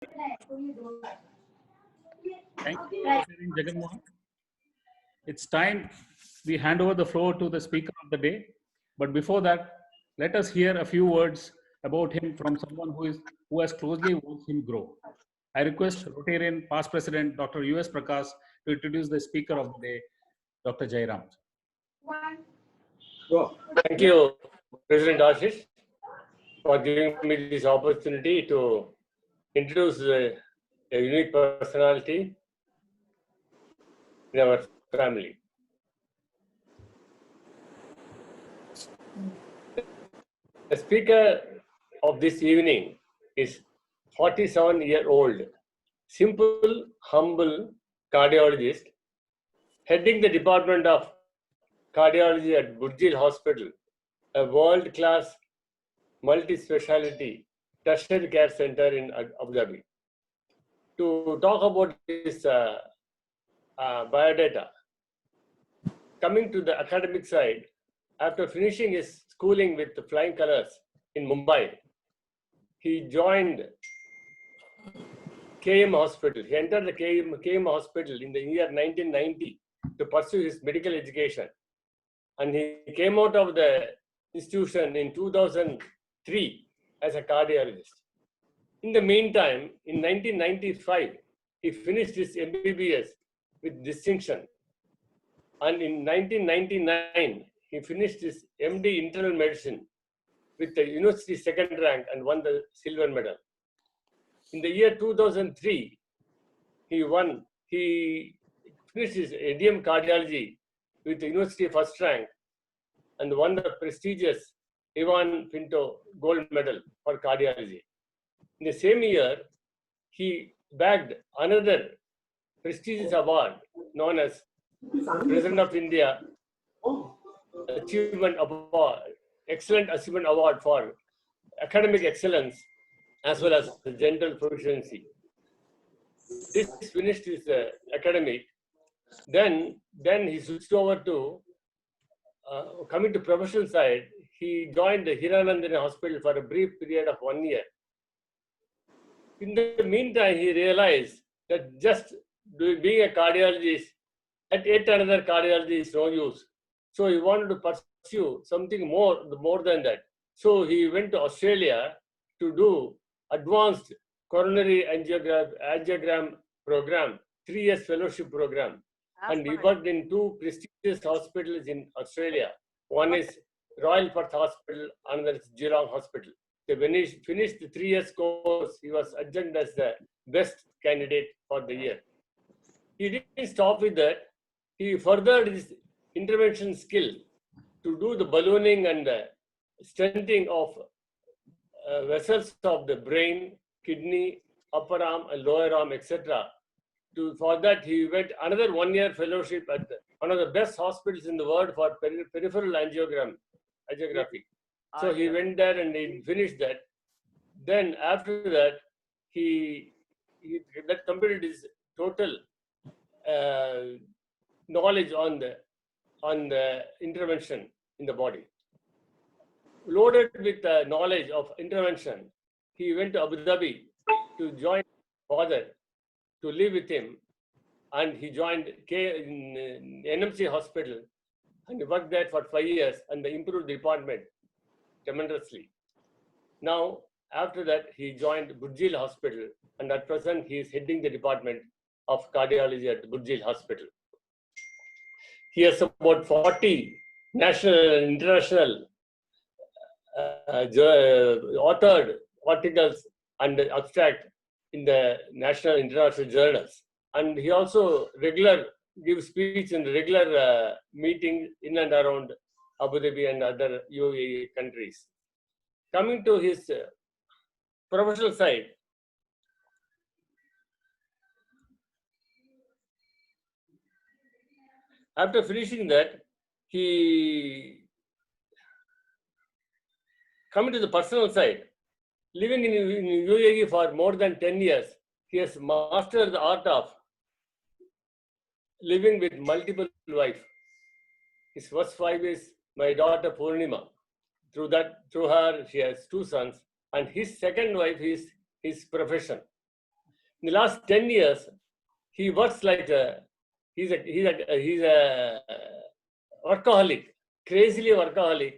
Thank you for sharing, Jagan Mohan. It's time we hand over the floor to the speaker of the day. But before that, let us hear a few words about him from someone who has closely watched him grow. I request Rotarian past president Dr. U.S. Prakash to introduce the speaker of the day, Dr. Jairam. Thank you, President Ashish, for giving me this opportunity to introduce a unique personality in our family. The speaker of this evening is 47-year-old, simple, humble cardiologist, heading the Department of Cardiology at Burjeel Hospital, a world-class multi-speciality tertiary care center in Abu Dhabi. To talk about this biodata, coming to the academic side, after finishing his schooling with the flying colors in Mumbai, he joined KM Hospital. He entered the KM Hospital in the year 1990 to pursue his medical education. And he came out of the institution in 2003 as a cardiologist. In the meantime, in 1995, he finished his MBBS with distinction. And in 1999, he finished his MD Internal Medicine with the university second rank and won the silver medal. In the year 2003, he finished his ADM cardiology with the university first rank and won the prestigious Ivan Pinto gold medal for cardiology. In the same year, he bagged another prestigious award known as President of India Achievement Award, Excellent Achievement Award for academic excellence as well as the general proficiency. This finished his academic. Then he switched over to coming to professional side. He joined the Hiranandani Hospital for a brief period of 1 year. In the meantime, he realized that just being a cardiologist at yet another cardiology is no use. So he wanted to pursue something more than that. So he went to Australia to do advanced coronary angiogram program, 3 years fellowship program. And he worked in 2 prestigious hospitals in Australia. One is Royal Perth Hospital, another is Geelong Hospital. So when he finished the 3 years course, he was adjudged as the best candidate for the year. He didn't stop with that. He furthered his intervention skill to do the ballooning and the stenting of vessels of the brain, kidney, upper arm and lower arm, etc. For that, he went another 1 year fellowship at one of the best hospitals in the world for peripheral angiography. So he went there and he finished that. Then after that, he completed his total knowledge on the intervention in the body. Loaded with the knowledge of intervention, he went to Abu Dhabi to join his father to live with him, and he joined NMC Hospital and he worked there for 5 years and they improved the department tremendously. Now, after that, he joined Burjeel Hospital, and at present he is heading the department of cardiology at Burjeel Hospital. He has about 40 national and international authored articles and abstract in the national and international journals. And he also gives speech in regular meetings in and around Abu Dhabi and other UAE countries. Coming to his professional side, after finishing that, he coming to the personal side, living in UAE for more than 10 years, he has mastered the art of living with multiple wives. His first wife is my daughter Purnima. Through her, she has 2 sons, and his second wife is his profession. in the last 10 years, he works like he's a workaholic, crazily workaholic.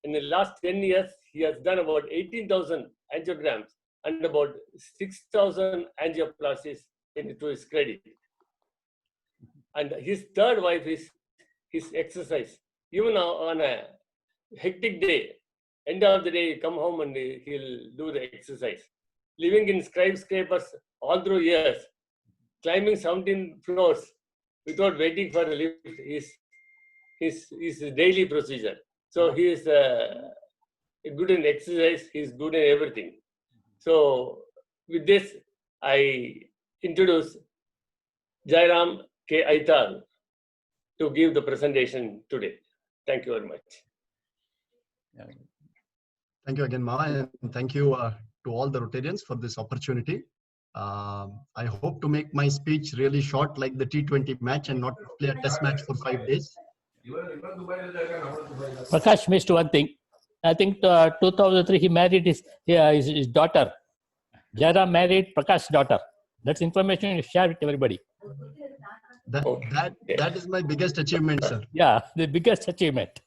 In the last 10 years, he has done about 18,000 angiograms and about 6,000 angioplasties into his credit. And his third wife is his exercise. Even on a hectic day, end of the day, he come home and he'll do the exercise. Living in skyscrapers all through years, climbing 17 floors without waiting for a lift is his daily procedure. So he is good in exercise, he's good in everything. So with this, I introduce Jairam K. Aital to give the presentation today. Thank you very much. Thank you again, Ma, and thank you to all the Rotarians for this opportunity. I hope to make my speech really short like the T20 match and not play a test match for 5 days. Prakash missed one thing. I think 2003 he married his daughter. Jairam married Prakash's daughter. That's information you share with everybody. That is my biggest achievement, sir. Yeah, the biggest achievement.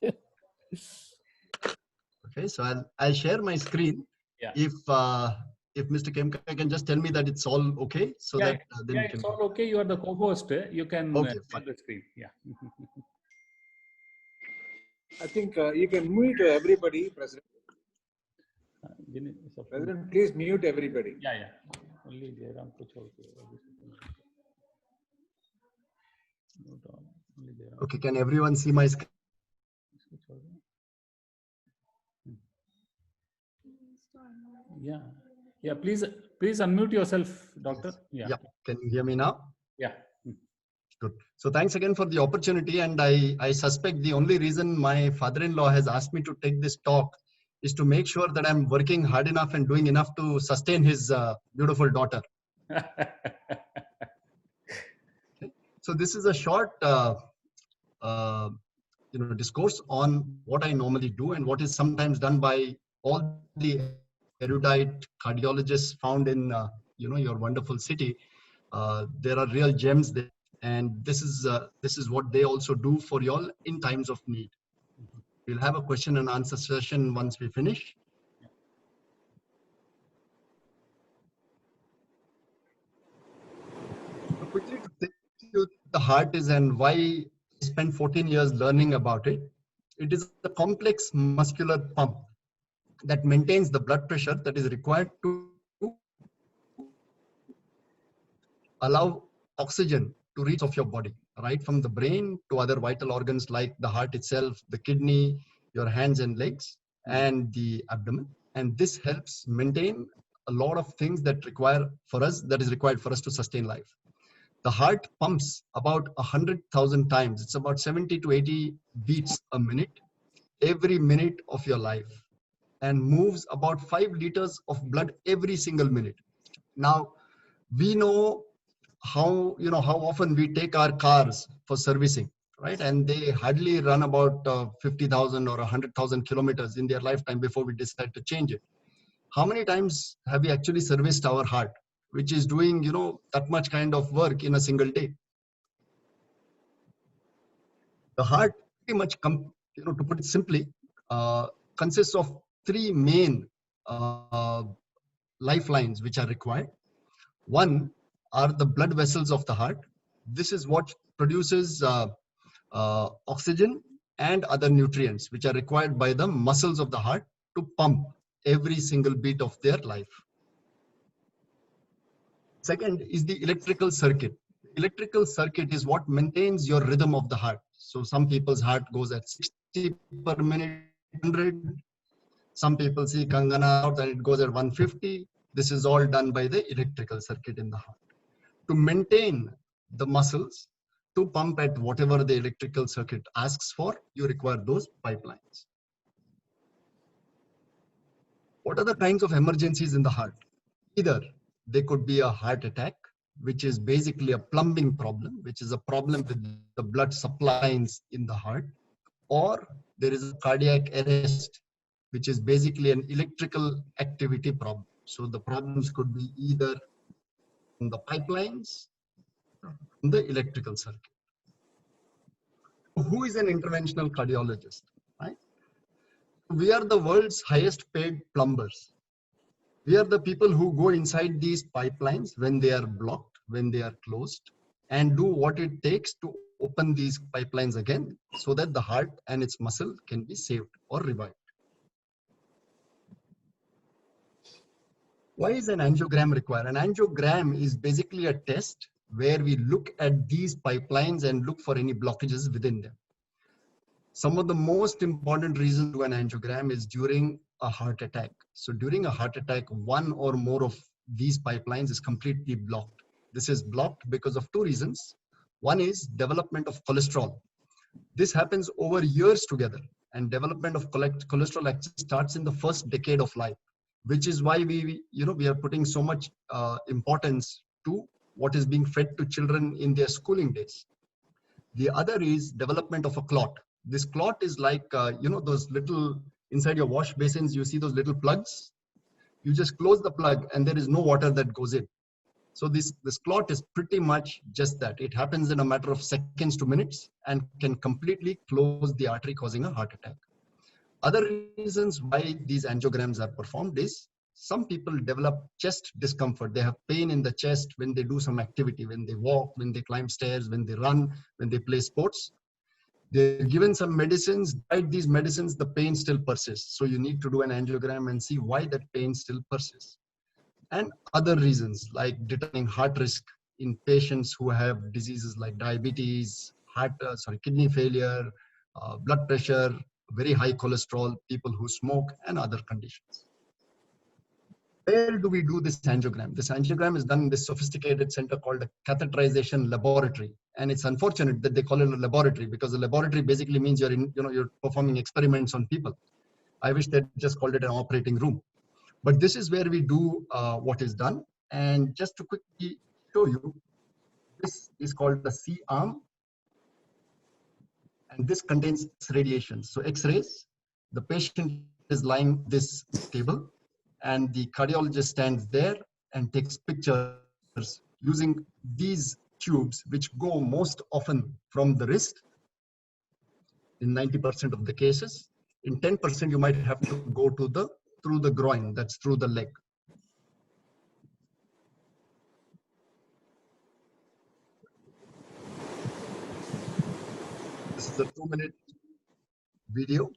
Okay, so I'll share my screen. Yeah. If Mr. Khemka can just tell me that it's all okay, so Yeah, that then we can. it's all okay. You are the co-host. You can Okay, share fine. the screen. Yeah. I think you can mute everybody, President. President, please mute everybody. Yeah, yeah. Only Jairam kuch okay. Okay, can everyone see my screen? Yeah. Yeah. Please unmute yourself, doctor. Yeah. Yeah. Can you hear me now? Yeah. Good. So thanks again for the opportunity. And I suspect the only reason my father-in-law has asked me to take this talk is to make sure that I'm working hard enough and doing enough to sustain his beautiful daughter. So this is a short discourse on what I normally do and what is sometimes done by all the erudite cardiologists found in your wonderful city. There are real gems there, and this is what they also do for you all in times of need. We'll have a question and answer session once we finish. So quickly to take you what the heart is and why I spent 14 years learning about it. It is a complex muscular pump that maintains the blood pressure that is required to allow oxygen to reach of your body, right from the brain to other vital organs like the heart itself, the kidney, your hands and legs, and the abdomen. And this helps maintain a lot of things that is required for us to sustain life. The heart pumps about 100,000 times. It's about 70 to 80 beats a minute, every minute of your life, and moves about 5 liters of blood every single minute. Now, we know how often we take our cars for servicing, right? And they hardly run about 50,000 or 100,000 kilometers in their lifetime before we decide to change it. How many times have we actually serviced our heart, which is doing, that much kind of work in a single day? The heart pretty much, to put it simply, consists of 3 main lifelines which are required. One are the blood vessels of the heart. This is what produces oxygen and other nutrients which are required by the muscles of the heart to pump every single beat of their life. Second is the electrical circuit. Electrical circuit is what maintains your rhythm of the heart. So some people's heart goes at 60 per minute, 100. Some people see Kangana out and it goes at 150. This is all done by the electrical circuit in the heart. To maintain the muscles to pump at whatever the electrical circuit asks for, you require those pipelines. What are the kinds of emergencies in the heart? Either they could be a heart attack, which is basically a plumbing problem, which is a problem with the blood supplies in the heart, or there is a cardiac arrest, which is basically an electrical activity problem. So the problems could be either the pipelines, from the electrical circuit. Who is an interventional cardiologist? Right? We are the world's highest paid plumbers. We are the people who go inside these pipelines when they are blocked, when they are closed, and do what it takes to open these pipelines again so that the heart and its muscle can be saved or revived. Why is an angiogram required? An angiogram is basically a test where we look at these pipelines and look for any blockages within them. Some of the most important reasons to an angiogram is during a heart attack. So during a heart attack, one or more of these pipelines is completely blocked. This is blocked because of two reasons. One is development of cholesterol. This happens over years together, and development of cholesterol actually starts in the first decade of life, which is why we are putting so much importance to what is being fed to children in their schooling days. The other is development of a clot. This clot is like, those little, inside your wash basins, you see those little plugs. You just close the plug and there is no water that goes in. So this clot is pretty much just that. It happens in a matter of seconds to minutes and can completely close the artery, causing a heart attack. Other reasons why these angiograms are performed is some people develop chest discomfort. They have pain in the chest when they do some activity, when they walk, when they climb stairs, when they run, when they play sports. They're given some medicines. Despite these medicines, the pain still persists. So you need to do an angiogram and see why that pain still persists. And other reasons like determining heart risk in patients who have diseases like diabetes, kidney failure, blood pressure, very high cholesterol, people who smoke, and other conditions. Where do we do this angiogram? This angiogram is done in this sophisticated center called a catheterization laboratory. And it's unfortunate that they call it a laboratory, because a laboratory basically means you're performing experiments on people. I wish they just called it an operating room. But this is where we do what is done. And just to quickly show you, this is called the C-arm. And this contains radiation. So X-rays, the patient is lying this table, and the cardiologist stands there and takes pictures using these tubes, which go most often from the wrist in 90% of the cases. In 10%, you might have to go to through the groin, that's through the leg. This is a 2-minute video.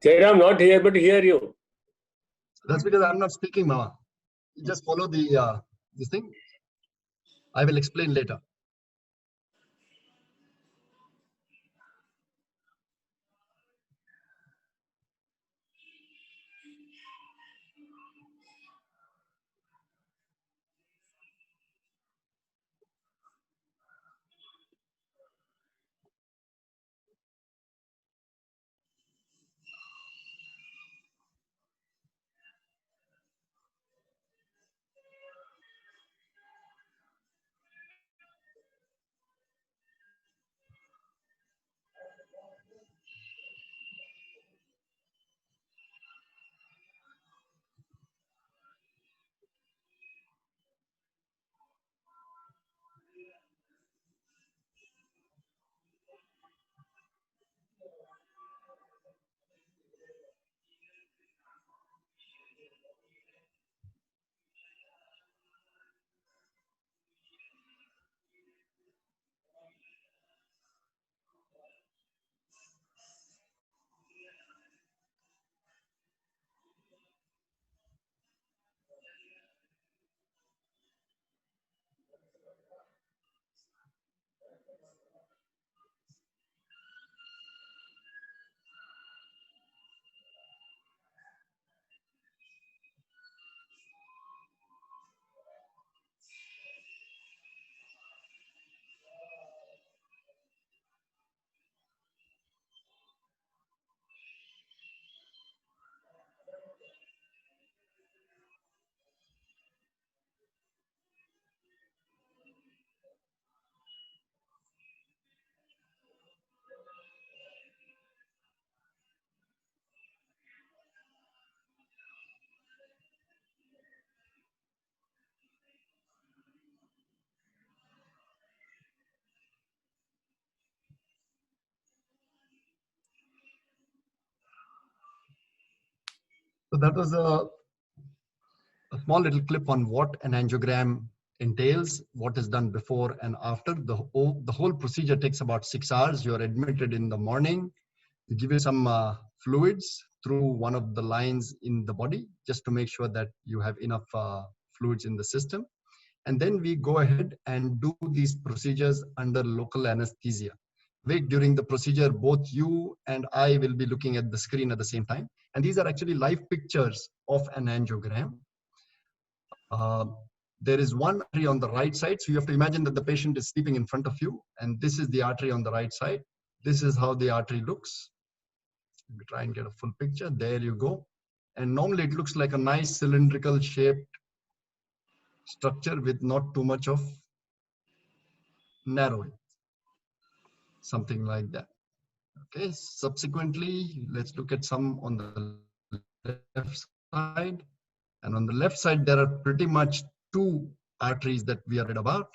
Jairam, not able to hear you. That's because I'm not speaking, Mama. You just follow this thing. I will explain later. that was a small little clip on what an angiogram entails, what is done before and after. The whole procedure takes about 6 hours. You're admitted in the morning. We give you some fluids through one of the lines in the body, just to make sure that you have enough fluids in the system. And then we go ahead and do these procedures under local anesthesia. During the procedure, both you and I will be looking at the screen at the same time. And these are actually live pictures of an angiogram. There is one artery on the right side. So you have to imagine that the patient is sleeping in front of you. And this is the artery on the right side. This is how the artery looks. Let me try and get a full picture. There you go. And normally it looks like a nice cylindrical shaped structure with not too much of narrowing. Something like that. Okay, subsequently, let's look at some on the left side. And on the left side, there are pretty much 2 arteries that we are read about.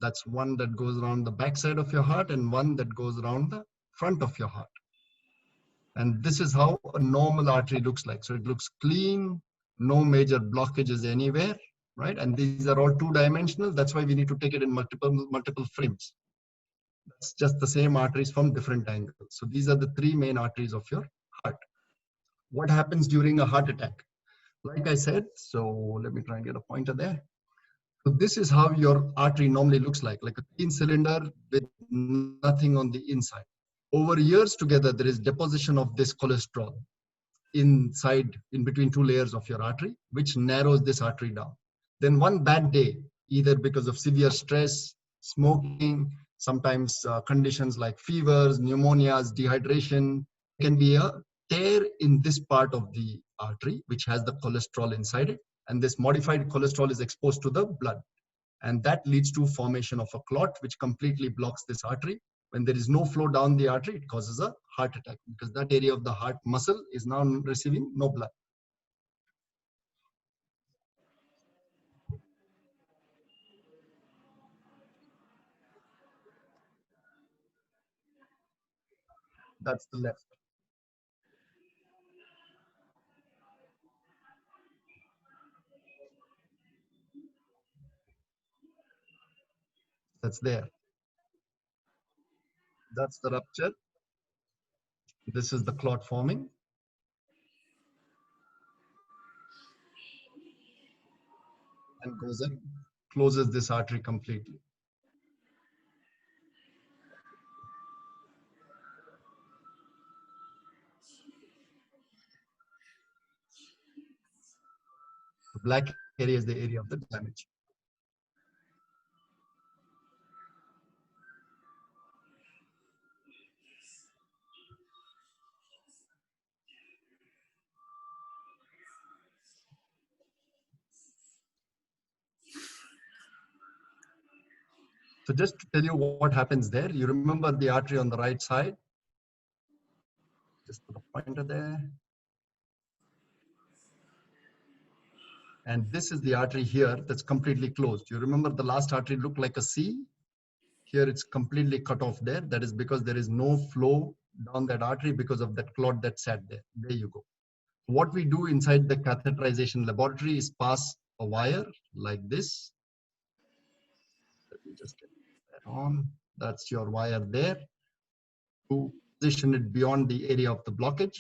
That's one that goes around the back side of your heart and one that goes around the front of your heart. And this is how a normal artery looks like. So it looks clean, no major blockages anywhere, right? And these are all 2-dimensional. That's why we need to take it in multiple frames. That's just the same arteries from different angles. So these are the 3 main arteries of your heart. What happens during a heart attack? Like I said, so let me try and get a pointer there. So this is how your artery normally looks like a thin cylinder with nothing on the inside. Over years together, there is deposition of this cholesterol in between 2 layers of your artery, which narrows this artery down. Then one bad day, either because of severe stress, smoking, sometimes conditions like fevers, pneumonias, dehydration, can be a tear in this part of the artery, which has the cholesterol inside it. And this modified cholesterol is exposed to the blood. And that leads to formation of a clot, which completely blocks this artery. When there is no flow down the artery, it causes a heart attack because that area of the heart muscle is now receiving no blood. That's the left. That's there. That's the rupture. This is the clot forming. And goes and closes this artery completely. The black area is the area of the damage. So just to tell you what happens there, you remember the artery on the right side. Just put a pointer there. And this is the artery here that's completely closed. You remember the last artery looked like a C? Here it's completely cut off there. That is because there is no flow down that artery because of that clot that sat there. There you go. What we do inside the catheterization laboratory is pass a wire like this. Let me just get that on. That's your wire there. To position it beyond the area of the blockage.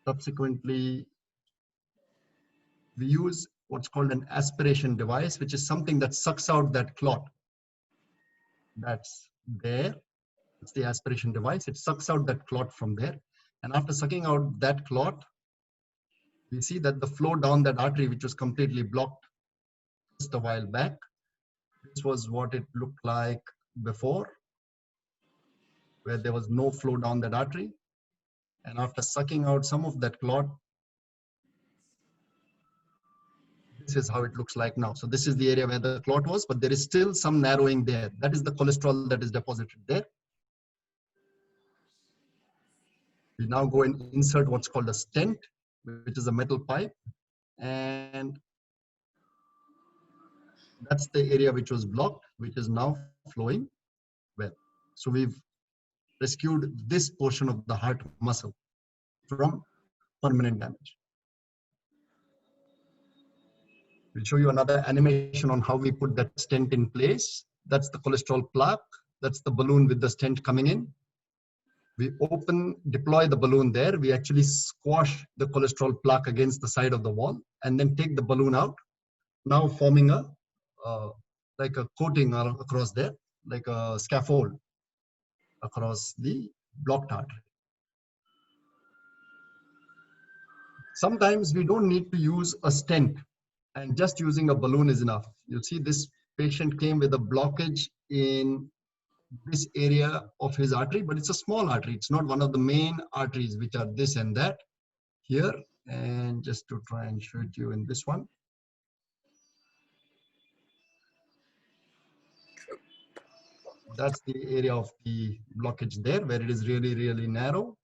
Subsequently, we use what's called an aspiration device, which is something that sucks out that clot. That's there. It's the aspiration device. It sucks out that clot from there. And after sucking out that clot, we see that the flow down that artery, which was completely blocked just a while back, this was what it looked like before, where there was no flow down that artery. And after sucking out some of that clot, this is how it looks like now. So this is the area where the clot was, but there is still some narrowing there. That is the cholesterol that is deposited there. We now go and insert what's called a stent, which is a metal pipe. And that's the area which was blocked, which is now flowing well. So we've rescued this portion of the heart muscle from permanent damage. We'll show you another animation on how we put that stent in place. That's the cholesterol plaque. That's the balloon with the stent coming in. We deploy the balloon there. We actually squash the cholesterol plaque against the side of the wall and then take the balloon out, now forming like a coating across there, like a scaffold across the blocked artery. Sometimes we don't need to use a stent, and just using a balloon is enough. You'll see this patient came with a blockage in this area of his artery, but it's a small artery. It's not one of the main arteries, which are this and that here. And just to try and show it you in this one. That's the area of the blockage there, where it is really, really narrow,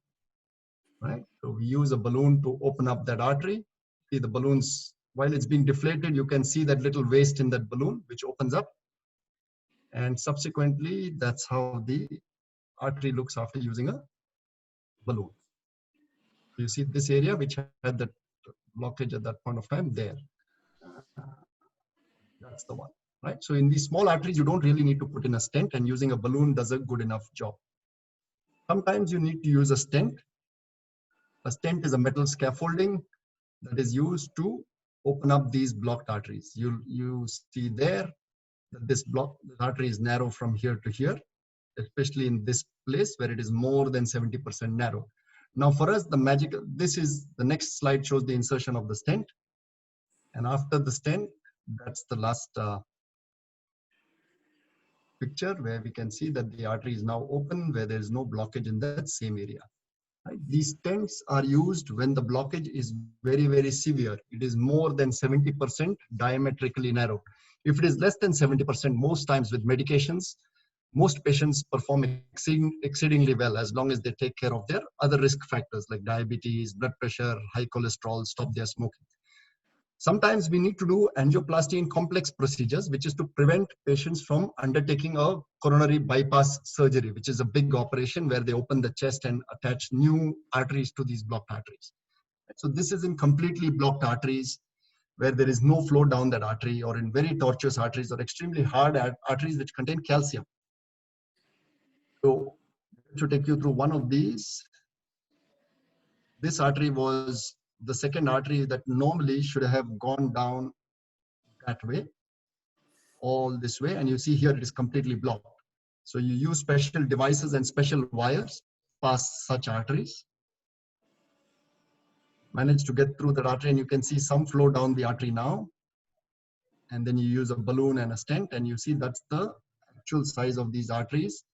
right? So we use a balloon to open up that artery. See the balloons, while it's being deflated, you can see that little waste in that balloon, which opens up. And subsequently, that's how the artery looks after using a balloon. You see this area, which had that blockage at that point of time there. That's the one, right? So in these small arteries, you don't really need to put in a stent, and using a balloon does a good enough job. Sometimes you need to use a stent. A stent is a metal scaffolding that is used to open up these blocked arteries. You see there that this artery is narrow from here to here, especially in this place where it is more than 70% narrow. Now for us, this is the next slide shows the insertion of the stent. And after the stent, that's the last picture where we can see that the artery is now open, where there is no blockage in that same area. Right? These stents are used when the blockage is very, very severe. It is more than 70% diametrically narrow. If it is less than 70%, most times with medications, most patients perform exceedingly well as long as they take care of their other risk factors like diabetes, blood pressure, high cholesterol, stop their smoking. Sometimes we need to do angioplasty in complex procedures, which is to prevent patients from undertaking a coronary bypass surgery, which is a big operation where they open the chest and attach new arteries to these blocked arteries. So this is in completely blocked arteries where there is no flow down that artery, or in very tortuous arteries or extremely hard arteries which contain calcium. So to take you through one of these, this artery was the second artery that normally should have gone down that way, all this way, and you see here it is completely blocked. So you use special devices and special wires past such arteries, manage to get through that artery, and you can see some flow down the artery now. And then you use a balloon and a stent, and you see that's the actual size of these arteries.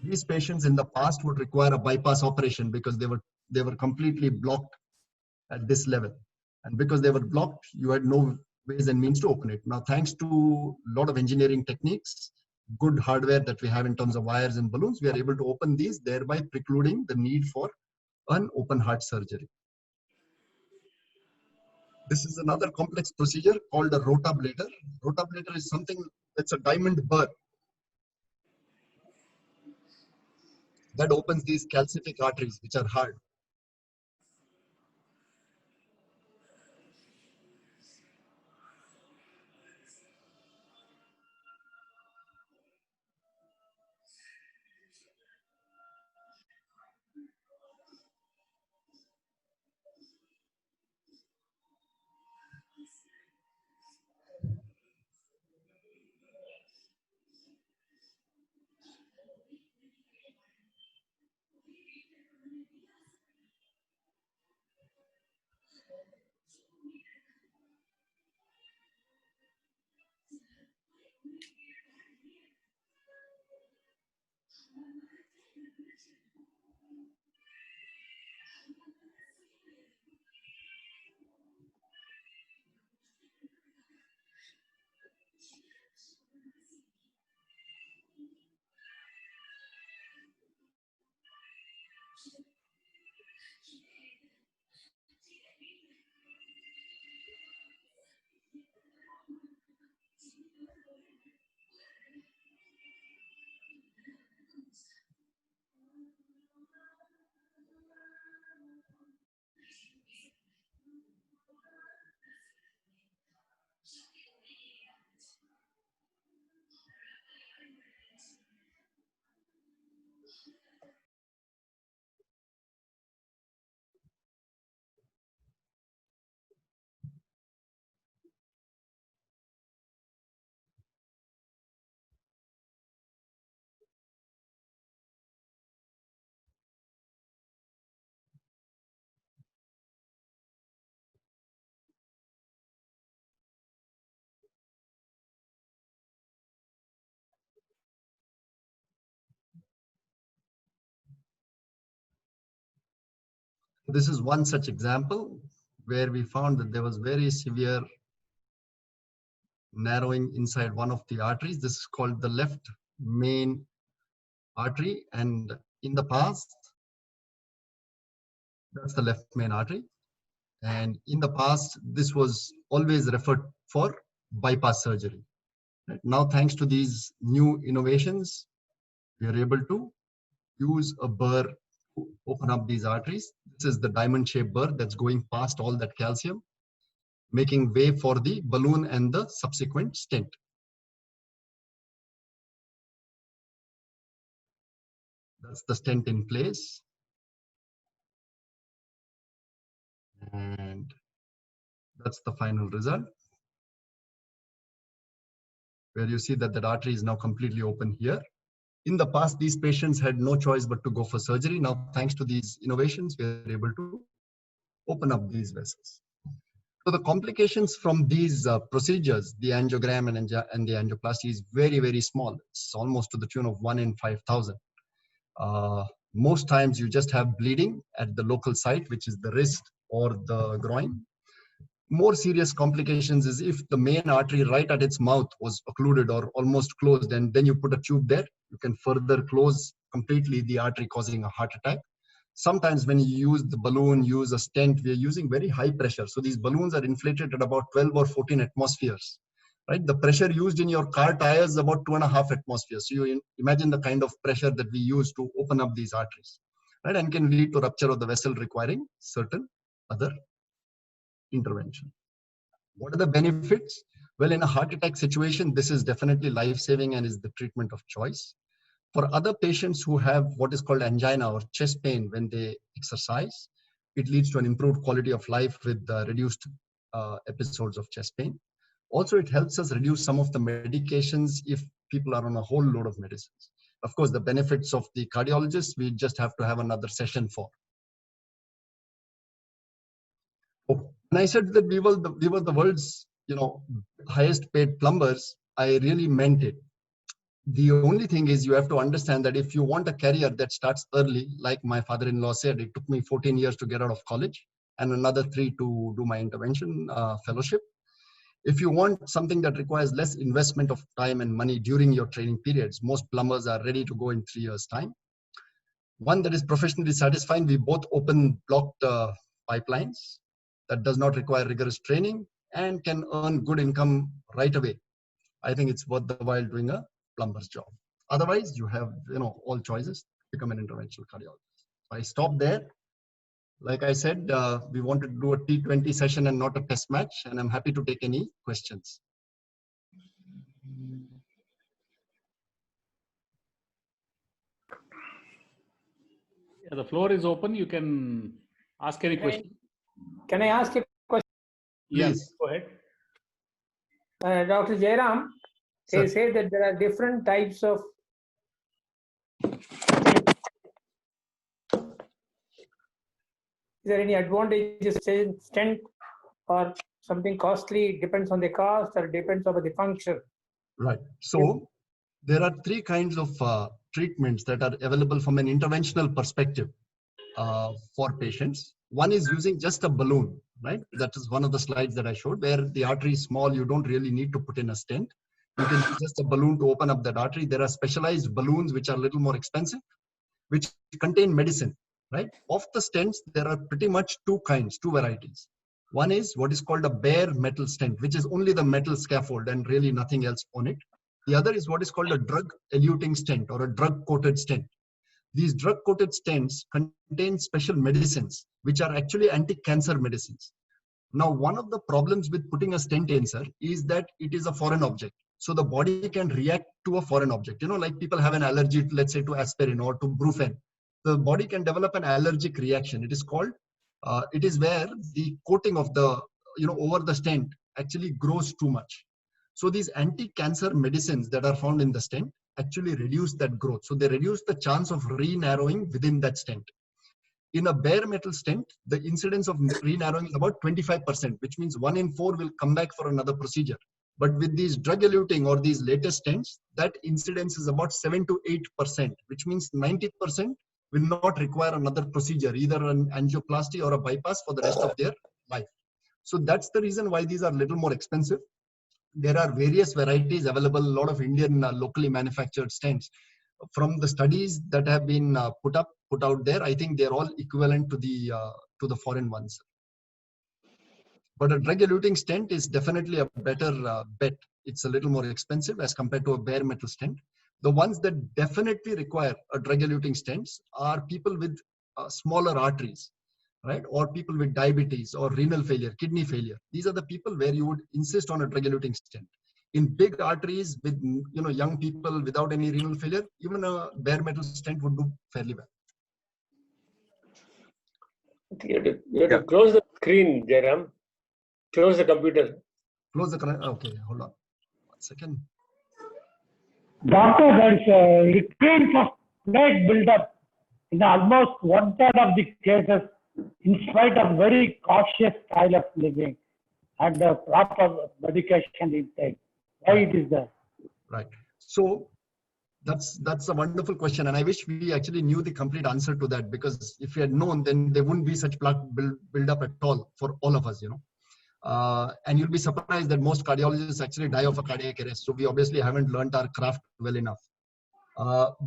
These patients in the past would require a bypass operation because they were completely blocked at this level. And because they were blocked, you had no ways and means to open it. Now, thanks to a lot of engineering techniques, good hardware that we have in terms of wires and balloons, we are able to open these, thereby precluding the need for an open heart surgery. This is another complex procedure called a rotablator. Rotablator is something that's a diamond burr that opens these calcific arteries, which are hard. This is one such example where we found that there was very severe narrowing inside one of the arteries. This is called the left main artery, and in the past, that's the left main artery. And in the past, this was always referred for bypass surgery. Right? Now, thanks to these new innovations, we are able to use a burr to open up these arteries. This is the diamond-shaped burr that's going past all that calcium, making way for the balloon and the subsequent stent. That's the stent in place. And that's the final result, where you see that the artery is now completely open here. In the past, these patients had no choice but to go for surgery. Now, thanks to these innovations, we are able to open up these vessels. So the complications from these procedures, the angiogram and the angioplasty, is very, very small. It's almost to the tune of 1 in 5,000. Most times you just have bleeding at the local site, which is the wrist or the groin. More serious complications is if the main artery right at its mouth was occluded or almost closed, and then you put a tube there, you can further close completely the artery, causing a heart attack. Sometimes when you use the balloon, use a stent, we are using very high pressure. So these balloons are inflated at about 12 or 14 atmospheres, right? The pressure used in your car tires is about 2.5 atmospheres. So you imagine the kind of pressure that we use to open up these arteries, right? And can lead to rupture of the vessel, requiring certain other intervention. What are the benefits? Well, in a heart attack situation, this is definitely life-saving and is the treatment of choice. For other patients who have what is called angina or chest pain when they exercise, it leads to an improved quality of life with reduced episodes of chest pain. Also, it helps us reduce some of the medications if people are on a whole load of medicines. Of course, the benefits of the cardiologist, we just have to have another session for. When I said that we were the world's highest paid plumbers, I really meant it. The only thing is you have to understand that if you want a career that starts early, like my father-in-law said, it took me 14 years to get out of college and another 3 to do my intervention fellowship. If you want something that requires less investment of time and money during your training periods, most plumbers are ready to go in 3 years' time. One that is professionally satisfying, we both open blocked pipelines that does not require rigorous training and can earn good income right away. I think it's worth the while doing a plumber's job. Otherwise, you have all choices, become an interventional cardiologist. So I stopped there. Like I said, we wanted to do a T20 session and not a test match, and I'm happy to take any questions. Yeah, the floor is open. You can ask any question. Can I ask a question? Yes, go ahead. Dr. Jairam, Sir. they say that there are different types of Is there any advantages stent or something costly? Depends on the cost or depends on the function? Right. So there are 3 kinds of treatments that are available from an interventional perspective for patients. One is using just a balloon, right? That is one of the slides that I showed, where the artery is small. You don't really need to put in a stent. You can use just a balloon to open up that artery. There are specialized balloons which are a little more expensive, which contain medicine, right? Of the stents, there are pretty much 2 varieties. One is what is called a bare metal stent, which is only the metal scaffold and really nothing else on it. The other is what is called a drug-eluting stent or a drug-coated stent. These drug-coated stents contain special medicines, which are actually anti-cancer medicines. Now, one of the problems with putting a stent in, sir, is that it is a foreign object. So the body can react to a foreign object. Like people have an allergy, let's say, to aspirin or to Brufen. The body can develop an allergic reaction. It is called, it is where the coating of the, over the stent actually grows too much. So these anti-cancer medicines that are found in the stent actually reduce that growth. So they reduce the chance of re-narrowing within that stent. In a bare metal stent, the incidence of re-narrowing is about 25%, which means 1 in 4 will come back for another procedure. But with these drug-eluting or these latest stents, that incidence is about 7 to 8%, which means 90% will not require another procedure, either an angioplasty or a bypass for the rest of their life. So that's the reason why these are a little more expensive. There are various varieties available, a lot of Indian locally manufactured stents. From the studies that have been put out there, I think they're all equivalent to the foreign ones. But a drug-eluting stent is definitely a better bet. It's a little more expensive as compared to a bare metal stent. The ones that definitely require a drug-eluting stents are people with smaller arteries, right? Or people with diabetes or renal failure, kidney failure. These are the people where you would insist on a drug-eluting stent. In big arteries with young people without any renal failure, even a bare metal stent would do fairly well. You have to close the screen, Jairam. Close the computer. Close the current. Okay, hold on. 1 second. Doctor, there's a recurrence of plaque buildup in almost 1/3 of the cases, in spite of very cautious style of living and the proper medication intake. Why it is that? Right. So that's a wonderful question, and I wish we actually knew the complete answer to that, because if we had known, then there wouldn't be such plaque build-up at all for all of us, and you'll be surprised that most cardiologists actually die of a cardiac arrest. So we obviously haven't learned our craft well enough.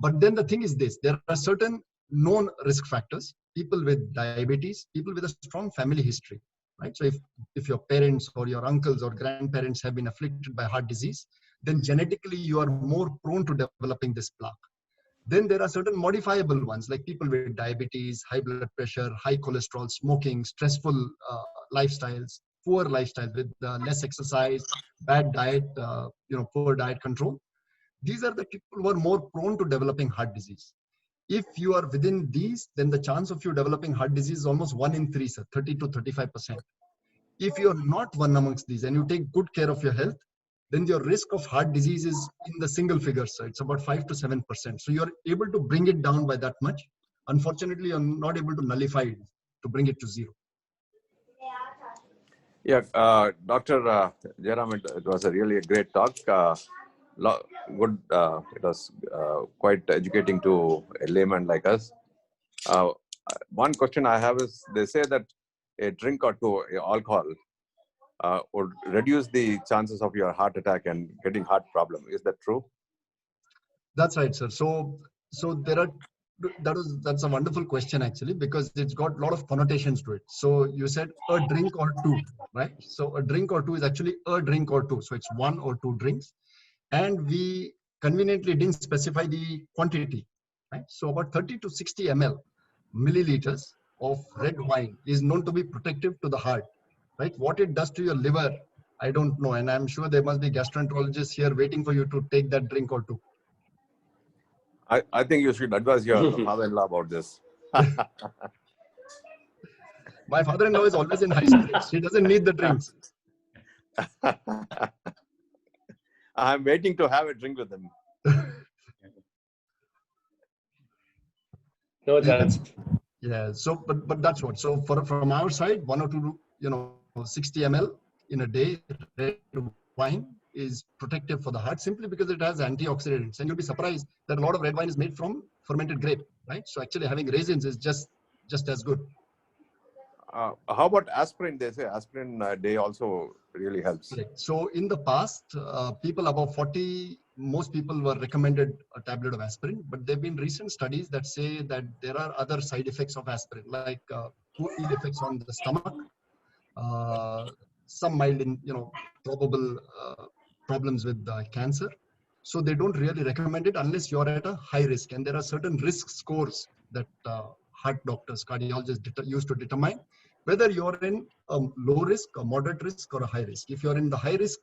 But then the thing is this: there are certain known risk factors. People with diabetes, people with a strong family history, right? So if your parents or your uncles or grandparents have been afflicted by heart disease, then genetically you are more prone to developing this plaque. Then there are certain modifiable ones, like people with diabetes, high blood pressure, high cholesterol, smoking, stressful lifestyles, poor lifestyle with less exercise, bad diet, poor diet control. These are the people who are more prone to developing heart disease. If you are within these, then the chance of you developing heart disease is almost 1 in 3, sir, 30 to 35%. If you are not one amongst these and you take good care of your health, then your risk of heart disease is in the single figures. So it's about 5 to 7%. So you're able to bring it down by that much. Unfortunately, you're not able to nullify it to bring it to zero. Yeah, Dr. Jairam, it was a really great talk. Good. It was quite educating to a layman like us. One question I have is, they say that a drink or two, alcohol, would reduce the chances of your heart attack and getting heart problem. Is that true? That's right, sir. So there are, that's a wonderful question actually, because it's got a lot of connotations to it. So you said a drink or two, right? So a drink or two is actually a drink or two. So it's 1 or 2 drinks. And we conveniently didn't specify the quantity, right? So about 30 to 60 milliliters of red wine is known to be protective to the heart, right? What it does to your liver, I don't know. And I'm sure there must be gastroenterologists here waiting for you to take that drink or two. I think you should advise your father-in-law about this. My father-in-law is always in high spirits. He doesn't need the drinks. I'm waiting to have a drink with him. No, that's Yeah. So, but that's what. So, from our side, 1 or 2, 60 ml in a day, red wine is protective for the heart simply because it has antioxidants. And you'll be surprised that a lot of red wine is made from fermented grape, right? So actually having raisins is just as good. How about aspirin? They say aspirin a day also really helps. Correct. So in the past, people above 40, most people were recommended a tablet of aspirin, but there have been recent studies that say that there are other side effects of aspirin, like poor effects on the stomach, some mild, probable problems with cancer. So they don't really recommend it unless you're at a high risk. And there are certain risk scores that heart doctors, cardiologists use to determine whether you're in a low risk, a moderate risk, or a high risk. If you're in the high risk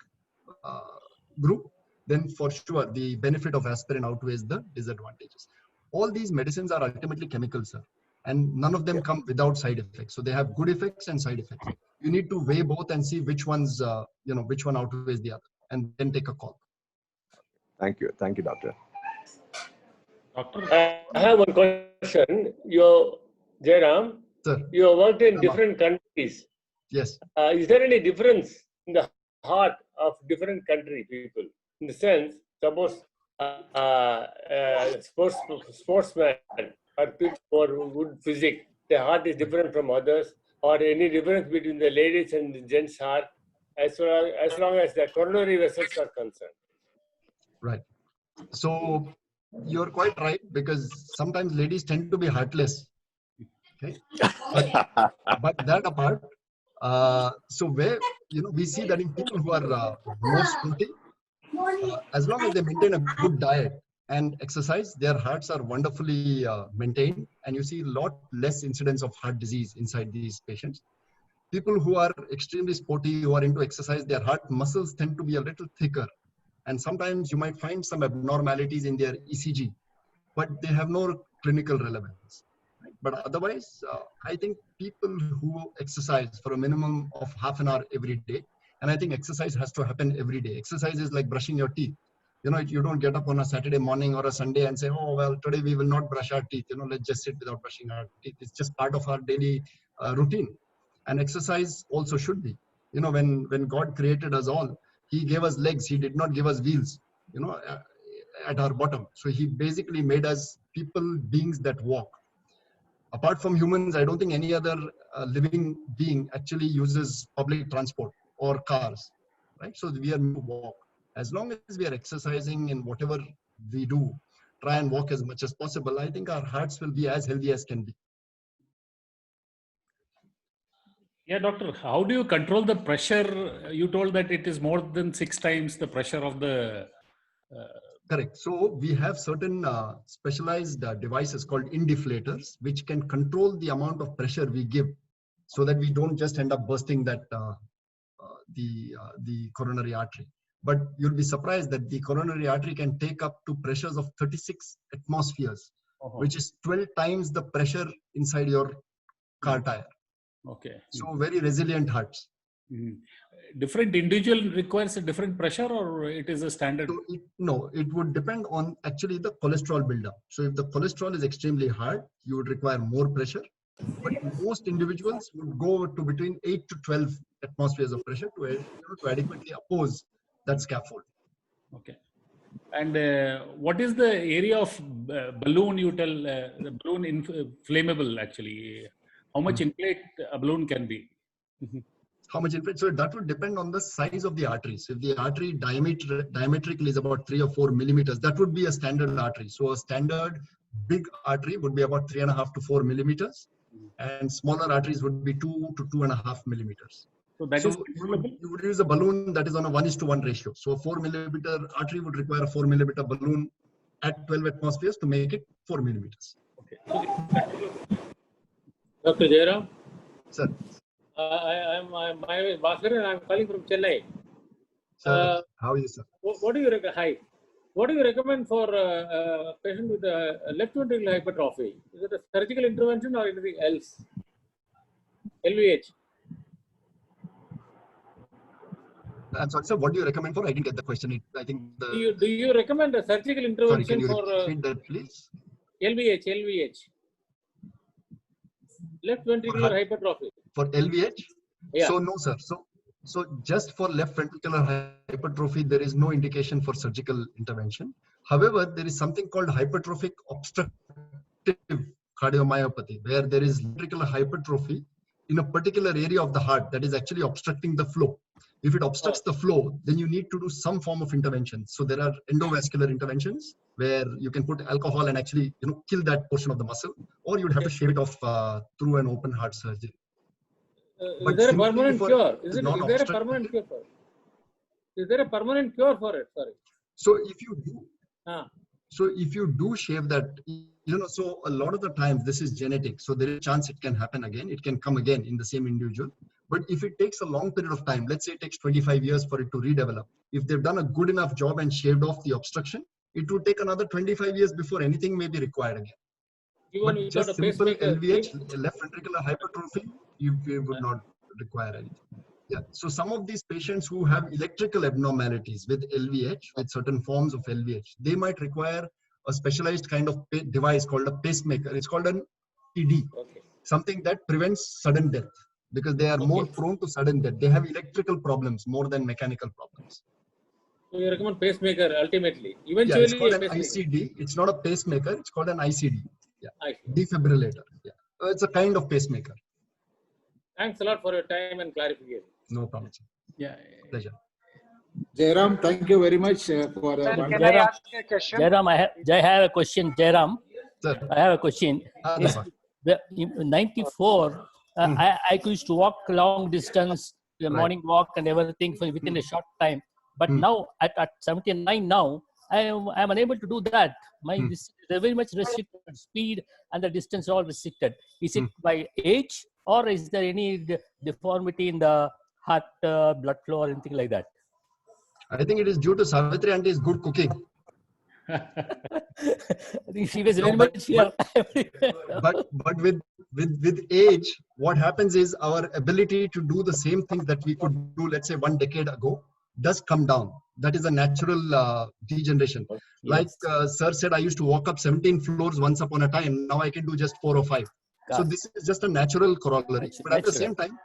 group, then for sure the benefit of aspirin outweighs the disadvantages. All these medicines are ultimately chemicals, sir, and none of them come without side effects. So they have good effects and side effects. You need to weigh both and see which one's, which one outweighs the other, and then take a call. Thank you, doctor. Doctor, I have one question. Jairam, Sir. you have worked in different countries. Yes. Is there any difference in the heart of different country people? In the sense, suppose sportsman or people who are good physique, their heart is different from others, or any difference between the ladies and the gents' heart, as long as the coronary vessels are concerned. Right. So you're quite right, because sometimes ladies tend to be heartless. Okay. But that apart, so where we see that in people who are more sporty, as long as they maintain a good diet and exercise, their hearts are wonderfully maintained, and you see a lot less incidence of heart disease inside these patients. People who are extremely sporty, who are into exercise, their heart muscles tend to be a little thicker, and sometimes you might find some abnormalities in their ECG, but they have no clinical relevance. But otherwise, I think people who exercise for a minimum of half an hour every day, and I think exercise has to happen every day. Exercise is like brushing your teeth. You don't get up on a Saturday morning or a Sunday and say, oh, well, today we will not brush our teeth. Let's just sit without brushing our teeth. It's just part of our daily routine. And exercise also should be. When God created us all, he gave us legs. He did not give us wheels, at our bottom. So he basically made us people, beings that walk. Apart from humans, I don't think any other living being actually uses public transport or cars, right? So we are meant to walk. As long as we are exercising in whatever we do, try and walk as much as possible, I think our hearts will be as healthy as can be. Yeah, doctor, how do you control the pressure? You told that it is more than 6 times the pressure of the... Correct. So we have certain specialized devices called indeflators, which can control the amount of pressure we give, so that we don't just end up bursting that the coronary artery. But you'll be surprised that the coronary artery can take up to pressures of 36 atmospheres, which is 12 times the pressure inside your car tire. Okay. So very resilient hearts. Different individual requires a different pressure, or it is a standard? So it would depend on actually the cholesterol buildup. So if the cholesterol is extremely high, you would require more pressure. But most individuals would go to between 8 to 12 atmospheres of pressure to adequately oppose that scaffold. Okay. And what is the area of balloon? You tell the balloon inflammable actually. How much inflate a balloon can be? How much inflate? So that would depend on the size of the artery. So if the artery diametrically is about 3 or 4 millimeters, that would be a standard artery. So a standard big artery would be about 3.5 to 4 millimeters, and smaller arteries would be 2 to 2.5 millimeters. So that is you would use a balloon that is on a 1:1 ratio. So a 4 millimeter artery would require a 4 millimeter balloon at 12 atmospheres to make it 4 millimeters. Okay. Dr. Jairam? Sir. I'm Bhaskar and I'm calling from Chennai. Sir, how are you, sir? What do you recommend for a patient with a left ventricular hypertrophy? Is it a surgical intervention or anything else? LVH. I'm sorry, sir. What do you recommend for? I didn't get the question. I think Do you recommend a surgical intervention? Sorry, can you for repeat that, please? LVH. Left ventricular hypertrophy. For LVH? Yeah. So no, sir. So just for left ventricular hypertrophy, there is no indication for surgical intervention. However, there is something called hypertrophic obstructive cardiomyopathy, where there is ventricular hypertrophy in a particular area of the heart that is actually obstructing the flow. If it obstructs the flow, then you need to do some form of intervention. So there are endovascular interventions where you can put alcohol and actually kill that portion of the muscle, or you'd have to shave it off through an open heart surgery. Is there a permanent cure? Is there a permanent cure for it? Is there a permanent cure for it? Sorry. So if you do shave that, so a lot of the times this is genetic. So there is a chance it can happen again. It can come again in the same individual. But if it takes a long period of time, let's say it takes 25 years for it to redevelop. If they've done a good enough job and shaved off the obstruction, it would take another 25 years before anything may be required again. But just simple LVH, left ventricular hypertrophy, you would not require anything. Yeah. So some of these patients who have electrical abnormalities with LVH, with certain forms of LVH, they might require a specialized kind of device called a pacemaker. It's called an ED, something that prevents sudden death, because they are more prone to sudden death. They have electrical problems more than mechanical problems. So you recommend pacemaker ultimately? Eventually, it's called an ICD. It's not a pacemaker. It's called an ICD. I see. Defibrillator. Yeah. It's a kind of pacemaker. Thanks a lot for your time and clarification. No problem, sir. Yeah. Pleasure. Jairam, thank you very much for a Sir, wonderful. can I ask a question? Jairam, I have a question. Jairam, Sir. I have a question. Is in 94, I used to walk long distance, the morning walk and everything within a short time. But now at 79 now, I am unable to do that. This is very much restricted speed and the distance are all restricted. Is it by age or is there any deformity in the heart, blood flow or anything like that? I think it is due to Savitri Auntie's good cooking. I think she was very much here. but with age, what happens is our ability to do the same things that we could do, let's say 1 decade ago, does come down. That is a natural degeneration. Yes. Like Sir said, I used to walk up 17 floors once upon a time. Now I can do just 4 or 5. So this is just a natural corollary. But at the same time,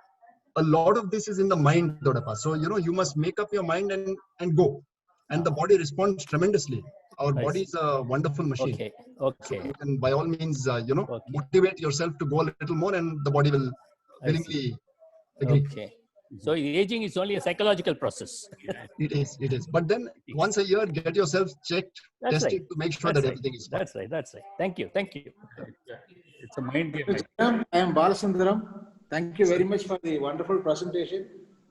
a lot of this is in the mind, Dodapa. So, you must make up your mind and go. And the body responds tremendously. Our body is a wonderful machine. Okay. So you can, by all means, motivate yourself to go a little more and the body will willingly agree. Okay. So aging is only a psychological process. It is. But then once a year, get yourself checked, tested to make sure that everything is fine. That's right. Thank you. It's a mind game. I am Balasundaram. Thank you very much for the wonderful presentation.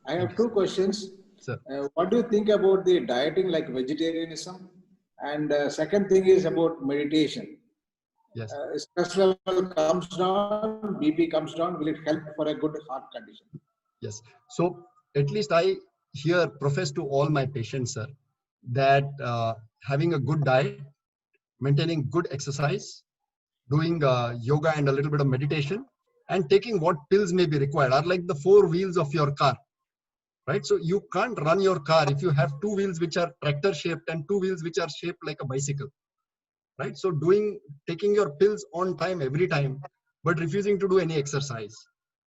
I have 2 questions. Sir. What do you think about the dieting like vegetarianism? And second thing is about meditation. Yes. Stress level comes down, BP comes down. Will it help for a good heart condition? Yes. So at least I here profess to all my patients, sir, that having a good diet, maintaining good exercise, doing yoga and a little bit of meditation, and taking what pills may be required are like the 4 wheels of your car. Right? So you can't run your car if you have 2 wheels which are tractor shaped and 2 wheels which are shaped like a bicycle. Right? So taking your pills on time every time, but refusing to do any exercise,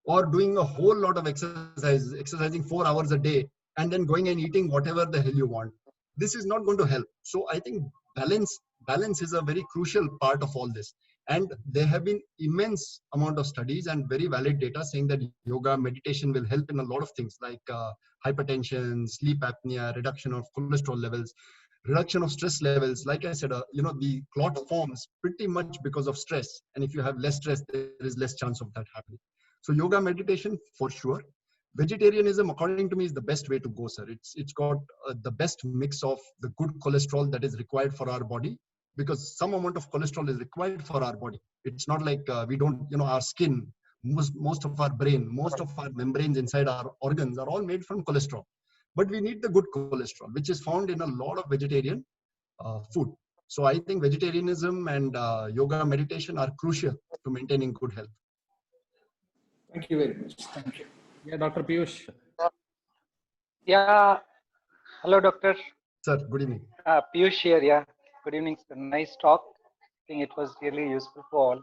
or doing a whole lot of exercise, exercising 4 hours a day, and then going and eating whatever the hell you want. This is not going to help. So I think balance is a very crucial part of all this. And there have been immense amount of studies and very valid data saying that yoga, meditation will help in a lot of things like hypertension, sleep apnea, reduction of cholesterol levels, reduction of stress levels. Like I said, the clot forms pretty much because of stress. And if you have less stress, there is less chance of that happening. So yoga, meditation for sure. Vegetarianism, according to me, is the best way to go, sir. It's got the best mix of the good cholesterol that is required for our body, because some amount of cholesterol is required for our body. It's not like we don't, our skin, most of our brain, most of our membranes inside our organs are all made from cholesterol. But we need the good cholesterol, which is found in a lot of vegetarian food. So I think vegetarianism and yoga, meditation are crucial to maintaining good health. Thank you very much. Thank you. Yeah, Dr. Piyush. Yeah. Hello, doctor. Sir, good evening. Piyush here. Yeah. Good evening, sir. Nice talk. I think it was really useful for all.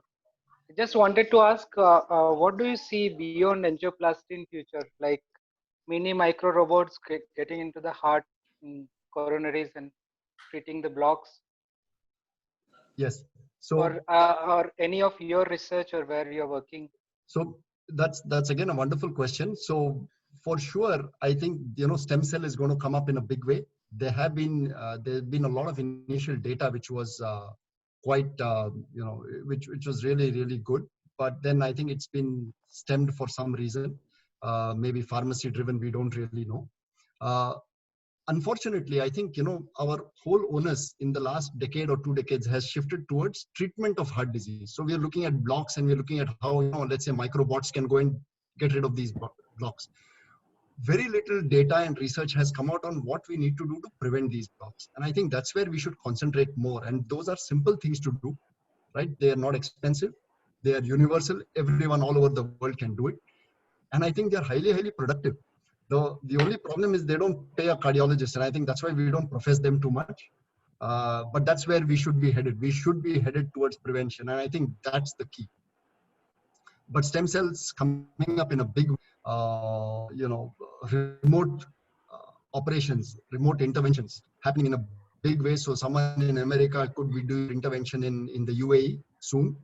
I just wanted to ask, what do you see beyond angioplasty in future? Like mini micro robots getting into the heart, coronaries, and treating the blocks? Yes. So, or any of your research or where you're working? So that's again a wonderful question. So for sure, I think stem cell is going to come up in a big way. There's been a lot of initial data which was quite which was really good. But then I think it's been stemmed for some reason, maybe pharmacy driven. We don't really know. Unfortunately, I think our whole onus in the last decade or 2 decades has shifted towards treatment of heart disease. So we are looking at blocks and we're looking at how let's say microbots can go and get rid of these blocks. Very little data and research has come out on what we need to do to prevent these blocks, and I think that's where we should concentrate more. And those are simple things to do, right? They are not expensive. They are universal. Everyone all over the world can do it, and I think they are highly productive. The only problem is they don't pay a cardiologist, and I think that's why we don't profess them too much. But that's where we should be headed. We should be headed towards prevention, and I think that's the key. But stem cells coming up in a big, remote operations, remote interventions happening in a big way. So someone in America could be doing intervention in the UAE soon.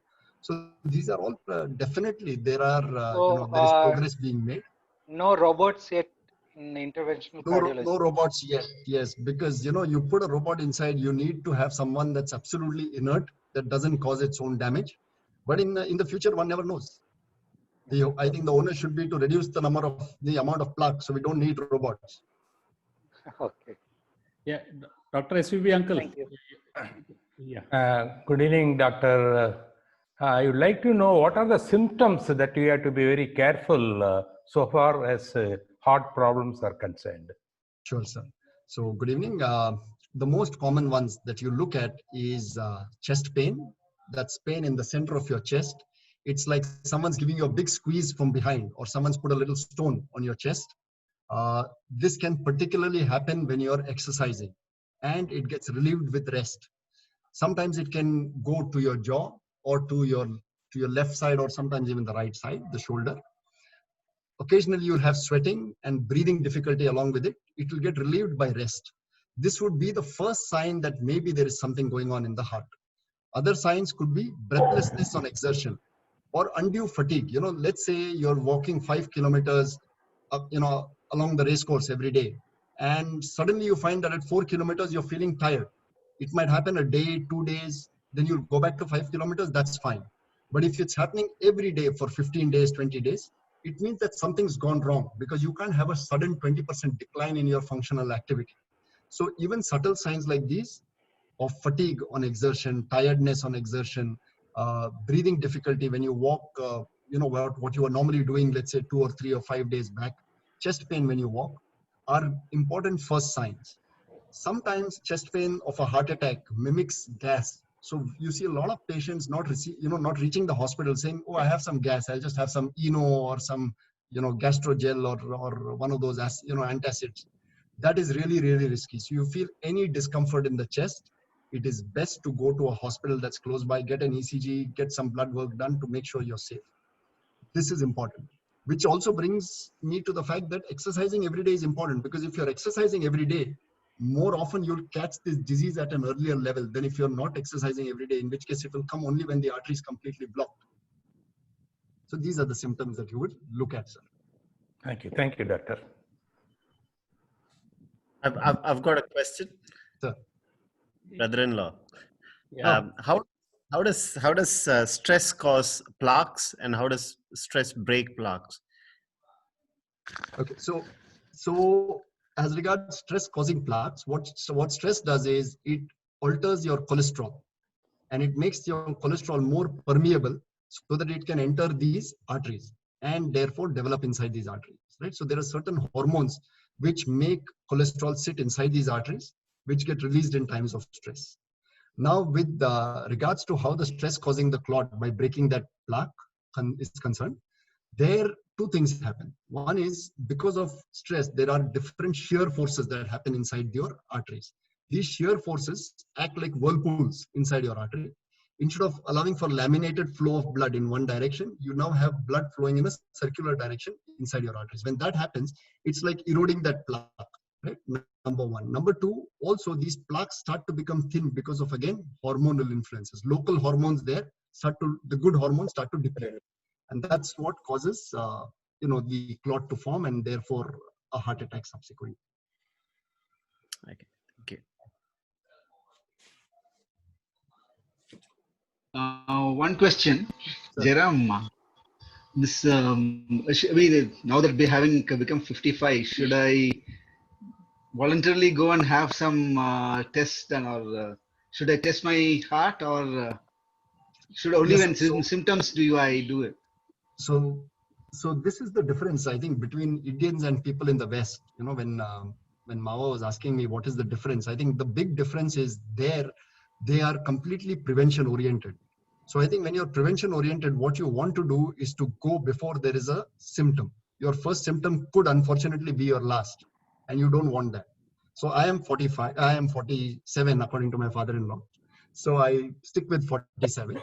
So these are all definitely there are So, there is progress being made. no robots yet in interventional cardiology. No robots yet. Yes, because you put a robot inside, you need to have someone that's absolutely inert that doesn't cause its own damage. But in the future, one never knows. I think the owner should be to reduce the amount of plaque, so we don't need robots. Okay. Yeah, Dr. SVB uncle. Thank you. Yeah. Good evening, Doctor. I would like to know what are the symptoms that we have to be very careful so far as heart problems are concerned. Sure, sir. So good evening. The most common ones that you look at is chest pain. That's pain in the center of your chest. It's like someone's giving you a big squeeze from behind, or someone's put a little stone on your chest. This can particularly happen when you're exercising, and it gets relieved with rest. Sometimes it can go to your jaw or to your left side, or sometimes even the right side, the shoulder. Occasionally you'll have sweating and breathing difficulty along with it. It will get relieved by rest. This would be the first sign that maybe there is something going on in the heart. Other signs could be breathlessness on exertion or undue fatigue. Let's say you're walking 5 kilometers along the race course every day, and suddenly you find that at 4 kilometers you're feeling tired. It might happen a day, 2 days, then you'll go back to 5 kilometers, that's fine. But if it's happening every day for 15 days, 20 days, it means that something's gone wrong, because you can't have a sudden 20% decline in your functional activity. So even subtle signs like these of fatigue on exertion, tiredness on exertion, breathing difficulty when you walk, what you are normally doing, let's say 2 or 3 or 5 days back, chest pain when you walk, are important first signs. Sometimes chest pain of a heart attack mimics gas. So you see a lot of patients not reaching the hospital saying, oh, I have some gas, I'll just have some Eno or some, gastrogel or one of those, antacids. That is really, really risky. So you feel any discomfort in the chest, it is best to go to a hospital that's close by, get an ECG, get some blood work done to make sure you're safe. This is important, which also brings me to the fact that exercising every day is important, because if you're exercising every day, more often you'll catch this disease at an earlier level than if you're not exercising every day, in which case it will come only when the artery is completely blocked. So these are the symptoms that you would look at, sir. Thank you. Thank you, doctor. I've got a question. Sir. Brother-in-law. Yeah. How does stress cause plaques, and how does stress break plaques? Okay, so as regards stress causing plaques, what stress does is it alters your cholesterol, and it makes your cholesterol more permeable so that it can enter these arteries and therefore develop inside these arteries, right? So there are certain hormones which make cholesterol sit inside these arteries, which get released in times of stress. Now, with regards to how the stress causing the clot by breaking that plaque is concerned, there two things happen. One is, because of stress, there are different shear forces that happen inside your arteries. These shear forces act like whirlpools inside your artery. Instead of allowing for laminated flow of blood in one direction, you now have blood flowing in a circular direction inside your arteries. When that happens, it's like eroding that plaque, right? Number one. Number two, also these plaques start to become thin because of, again, hormonal influences. Local hormones there the good hormones start to deplete. And that's what causes, the clot to form, and therefore a heart attack subsequently. Okay, thank you. One question, Jairam. This now that having become 55, should I voluntarily go and have some tests done, or should I test my heart, or should only when symptoms do I do it? So this is the difference, I think, between Indians and people in the West. When Mava was asking me what is the difference, I think the big difference is they are completely prevention oriented. So I think when you're prevention oriented, what you want to do is to go before there is a symptom. Your first symptom could unfortunately be your last, and you don't want that. So I am 47 according to my father-in-law. So I stick with 47.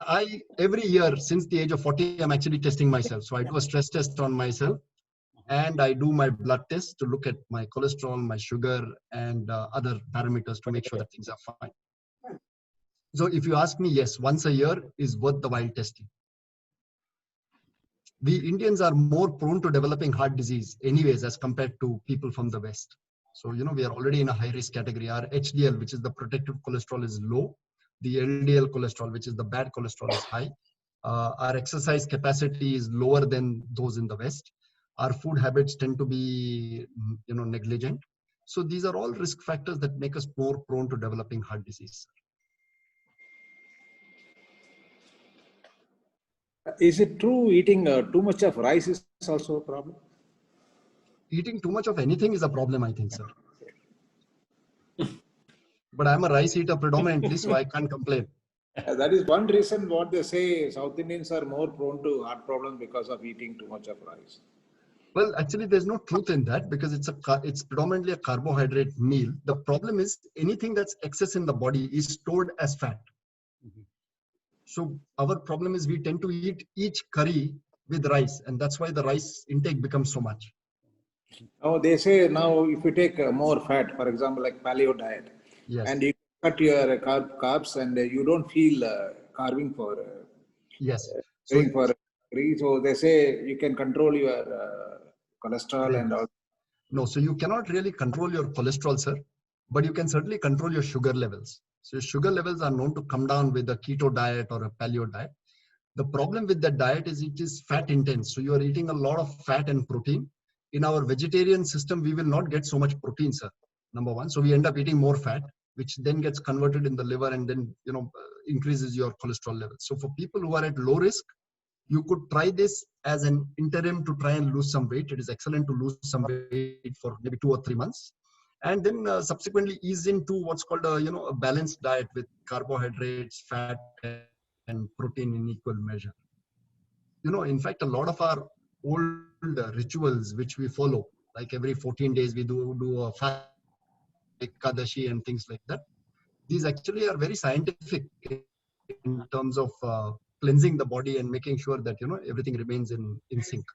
And every year since the age of 40, I'm actually testing myself. So I do a stress test on myself, and I do my blood test to look at my cholesterol, my sugar, and other parameters to make sure that things are fine. So if you ask me, yes, once a year is worth the while testing. We Indians are more prone to developing heart disease anyways as compared to people from the West. So, we are already in a high risk category. Our HDL, which is the protective cholesterol, is low. The LDL cholesterol, which is the bad cholesterol, is high. Our exercise capacity is lower than those in the West. Our food habits tend to be, negligent. So these are all risk factors that make us more prone to developing heart disease. Is it true eating too much of rice is also a problem? Eating too much of anything is a problem, I think, sir. But I'm a rice eater predominantly, so I can't complain. That is one reason what they say South Indians are more prone to heart problems because of eating too much of rice. Well, actually, there's no truth in that because it's predominantly a carbohydrate meal. The problem is anything that's excess in the body is stored as fat. So our problem is we tend to eat each curry with rice, and that's why the rice intake becomes so much. Oh, they say now if you take more fat, for example, like paleo diet, yes, and you cut your carbs and you don't feel carving for yes, so they say you can control your cholesterol and all. No, so you cannot really control your cholesterol, sir, but you can certainly control your sugar levels. So your sugar levels are known to come down with a keto diet or a paleo diet. The problem with that diet is it is fat intense. So you are eating a lot of fat and protein. In our vegetarian system, we will not get so much protein, sir. Number one. So we end up eating more fat, which then gets converted in the liver and then, increases your cholesterol levels. So for people who are at low risk, you could try this as an interim to try and lose some weight. It is excellent to lose some weight for maybe 2 or 3 months. And then subsequently ease into what's called a balanced diet with carbohydrates, fat, and protein in equal measure. In fact, a lot of our old rituals which we follow, like every 14 days we do a fast Ekadashi and things like that. These actually are very scientific in terms of cleansing the body and making sure that everything remains in sync.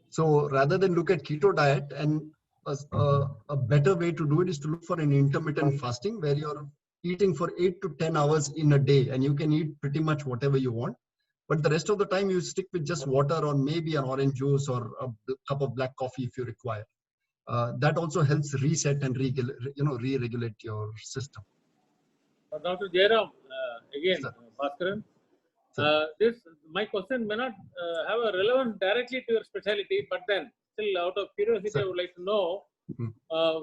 So rather than look at keto diet, and a better way to do it is to look for an intermittent fasting where you're eating for 8 to 10 hours in a day, and you can eat pretty much whatever you want. But the rest of the time you stick with just water or maybe an orange juice or a cup of black coffee if you require. That also helps reset and re-regulate your system. Dr. Jairam, again, Bhaskaran, my question may not have a relevance directly to your specialty, but then still out of curiosity, I would like to know,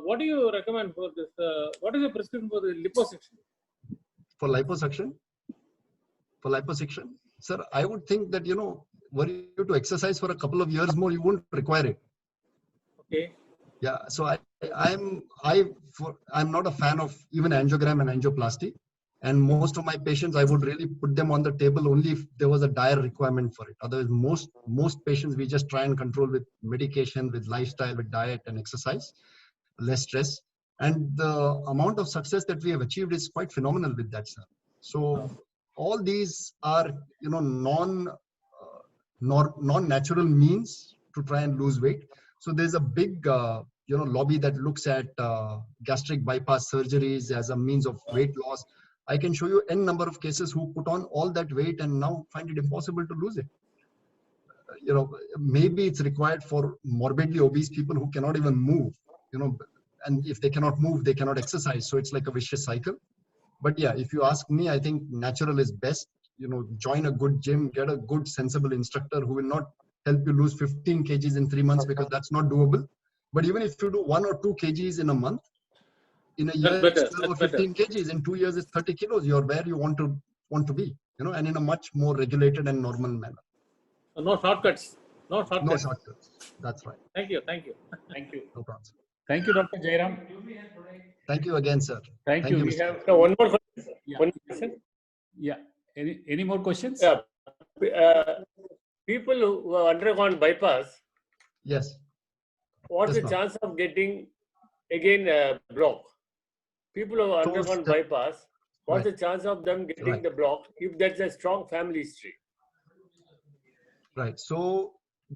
what do you recommend for this? What is the prescription for the liposuction? For liposuction? For liposuction? Sir, I would think that, were you to exercise for a couple of years more, you won't require it. Okay. Yeah, so I'm not a fan of even angiogram and angioplasty. And most of my patients, I would really put them on the table only if there was a dire requirement for it. Otherwise, most patients, we just try and control with medication, with lifestyle, with diet and exercise, less stress. And the amount of success that we have achieved is quite phenomenal with that, sir. So all these are, non-natural means to try and lose weight. So there's a big, lobby that looks at gastric bypass surgeries as a means of weight loss. I can show you n number of cases who put on all that weight and now find it impossible to lose it. Maybe it's required for morbidly obese people who cannot even move, and if they cannot move, they cannot exercise. So it's like a vicious cycle. But yeah, if you ask me, I think natural is best. Join a good gym, get a good sensible instructor who will not help you lose 15 kgs in 3 months because that's not doable. But even if you do 1 or 2 kgs in a month, in a year it's 12 or 15 kgs, in 2 years it's 30 kilos. You're where you want to be, and in a much more regulated and normal manner. So no shortcuts. No shortcuts. No shortcuts. That's right. Thank you. Thank you. Thank you. No problem. Thank you, Dr. Jairam. Thank you again, sir. Thank you. We have one more question. Yeah. One question. Yeah. Any more questions? Yeah. People who have undergone bypass. Yes. What's the chance of getting again block? People who have undergone bypass, what's the chance of them getting the block if there's a strong family history? Right. So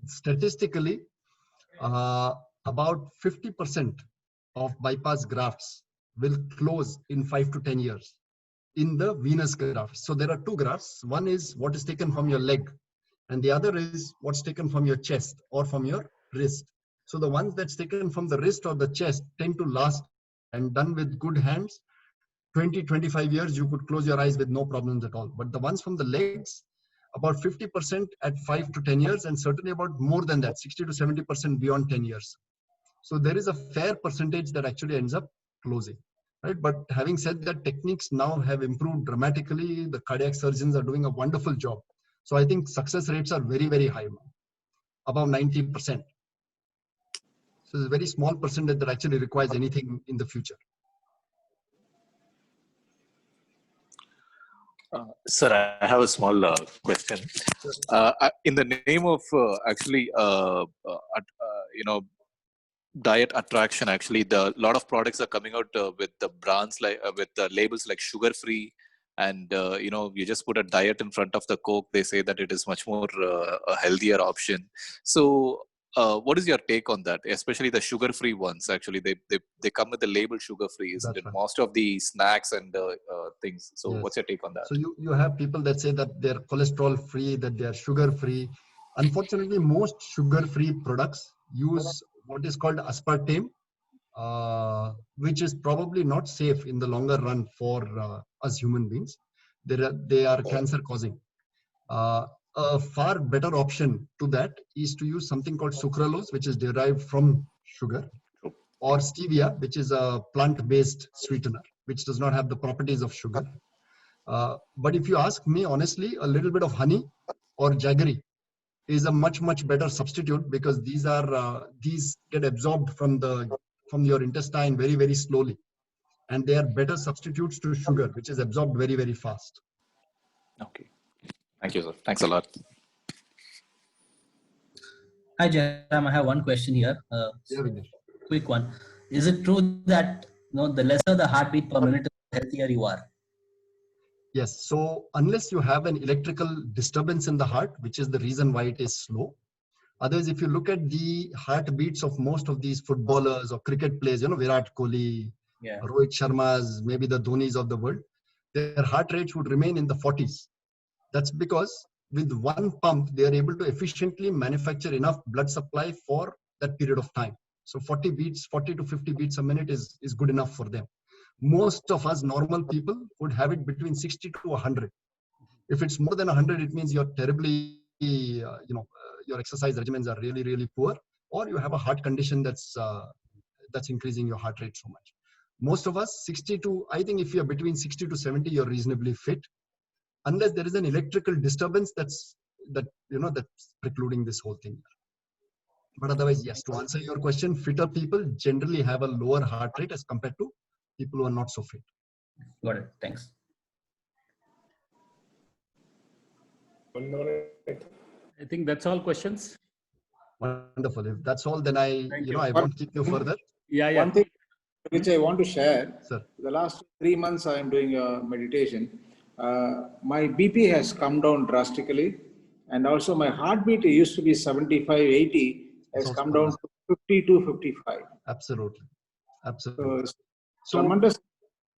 statistically, about 50% of bypass grafts will close in 5 to 10 years. in the venous grafts. So there are two grafts. One is what is taken from your leg, and the other is what's taken from your chest or from your wrist. So the ones that's taken from the wrist or the chest tend to last, and done with good hands, 20-25 years, you could close your eyes with no problems at all. But the ones from the legs, about 50% at 5 to 10 years, and certainly about more than that, 60 to 70% beyond 10 years. So there is a fair percentage that actually ends up closing, right? But having said that, techniques now have improved dramatically. The cardiac surgeons are doing a wonderful job. So I think success rates are very, very high now, above 90%. So it's a very small percentage that actually requires anything in the future. Sir, I have a small question. In the name of diet attraction, actually, the lot of products are coming out with the brands like with the labels like sugar free, and you just put a diet in front of the Coke. They say that it is much more a healthier option. So, what is your take on that? Especially the sugar free ones. Actually, they come with the label sugar free, isn't it? Right. Most of the snacks and things. So, yes. What's your take on that? So you have people that say that they're cholesterol free, that they're sugar free. Unfortunately, most sugar free products use what is called aspartame, which is probably not safe in the longer run for us human beings. They are cancer causing. A far better option to that is to use something called sucralose, which is derived from sugar, or stevia, which is a plant-based sweetener, which does not have the properties of sugar. But if you ask me honestly, a little bit of honey or jaggery is a much, much better substitute, because these get absorbed from your intestine very, very slowly, and they are better substitutes to sugar, which is absorbed very, very fast. Okay. Thank you, sir. Thanks a lot. Hi, Jairam. I have one question here. Quick one. Is it true that the lesser the heartbeat per minute, the healthier you are? Yes. So unless you have an electrical disturbance in the heart, which is the reason why it is slow. Otherwise, if you look at the heartbeats of most of these footballers or cricket players, Virat Kohli, Rohit Sharma's, maybe the Dhonis of the world, their heart rates would remain in the 40s. That's because with one pump, they are able to efficiently manufacture enough blood supply for that period of time. So 40 to 50 beats a minute is good enough for them. Most of us normal people would have it between 60 to 100. If it's more than 100, it means you're terribly, your exercise regimens are really, really poor, or you have a heart condition that's increasing your heart rate so much. Most of us, I think if you're between 60 to 70, you're reasonably fit, unless there is an electrical disturbance that's precluding this whole thing. But otherwise, yes, to answer your question, fitter people generally have a lower heart rate as compared to people who are not so fit. Got it. Thanks. I think that's all questions. Wonderful. If that's all, then I won't keep you further. Yeah. One thing which I want to share. Sir. The last 3 months I am doing meditation. My BP has come down drastically, and also my heartbeat used to be 75, 80, has come down to 52, 55. Absolutely. So tremendous.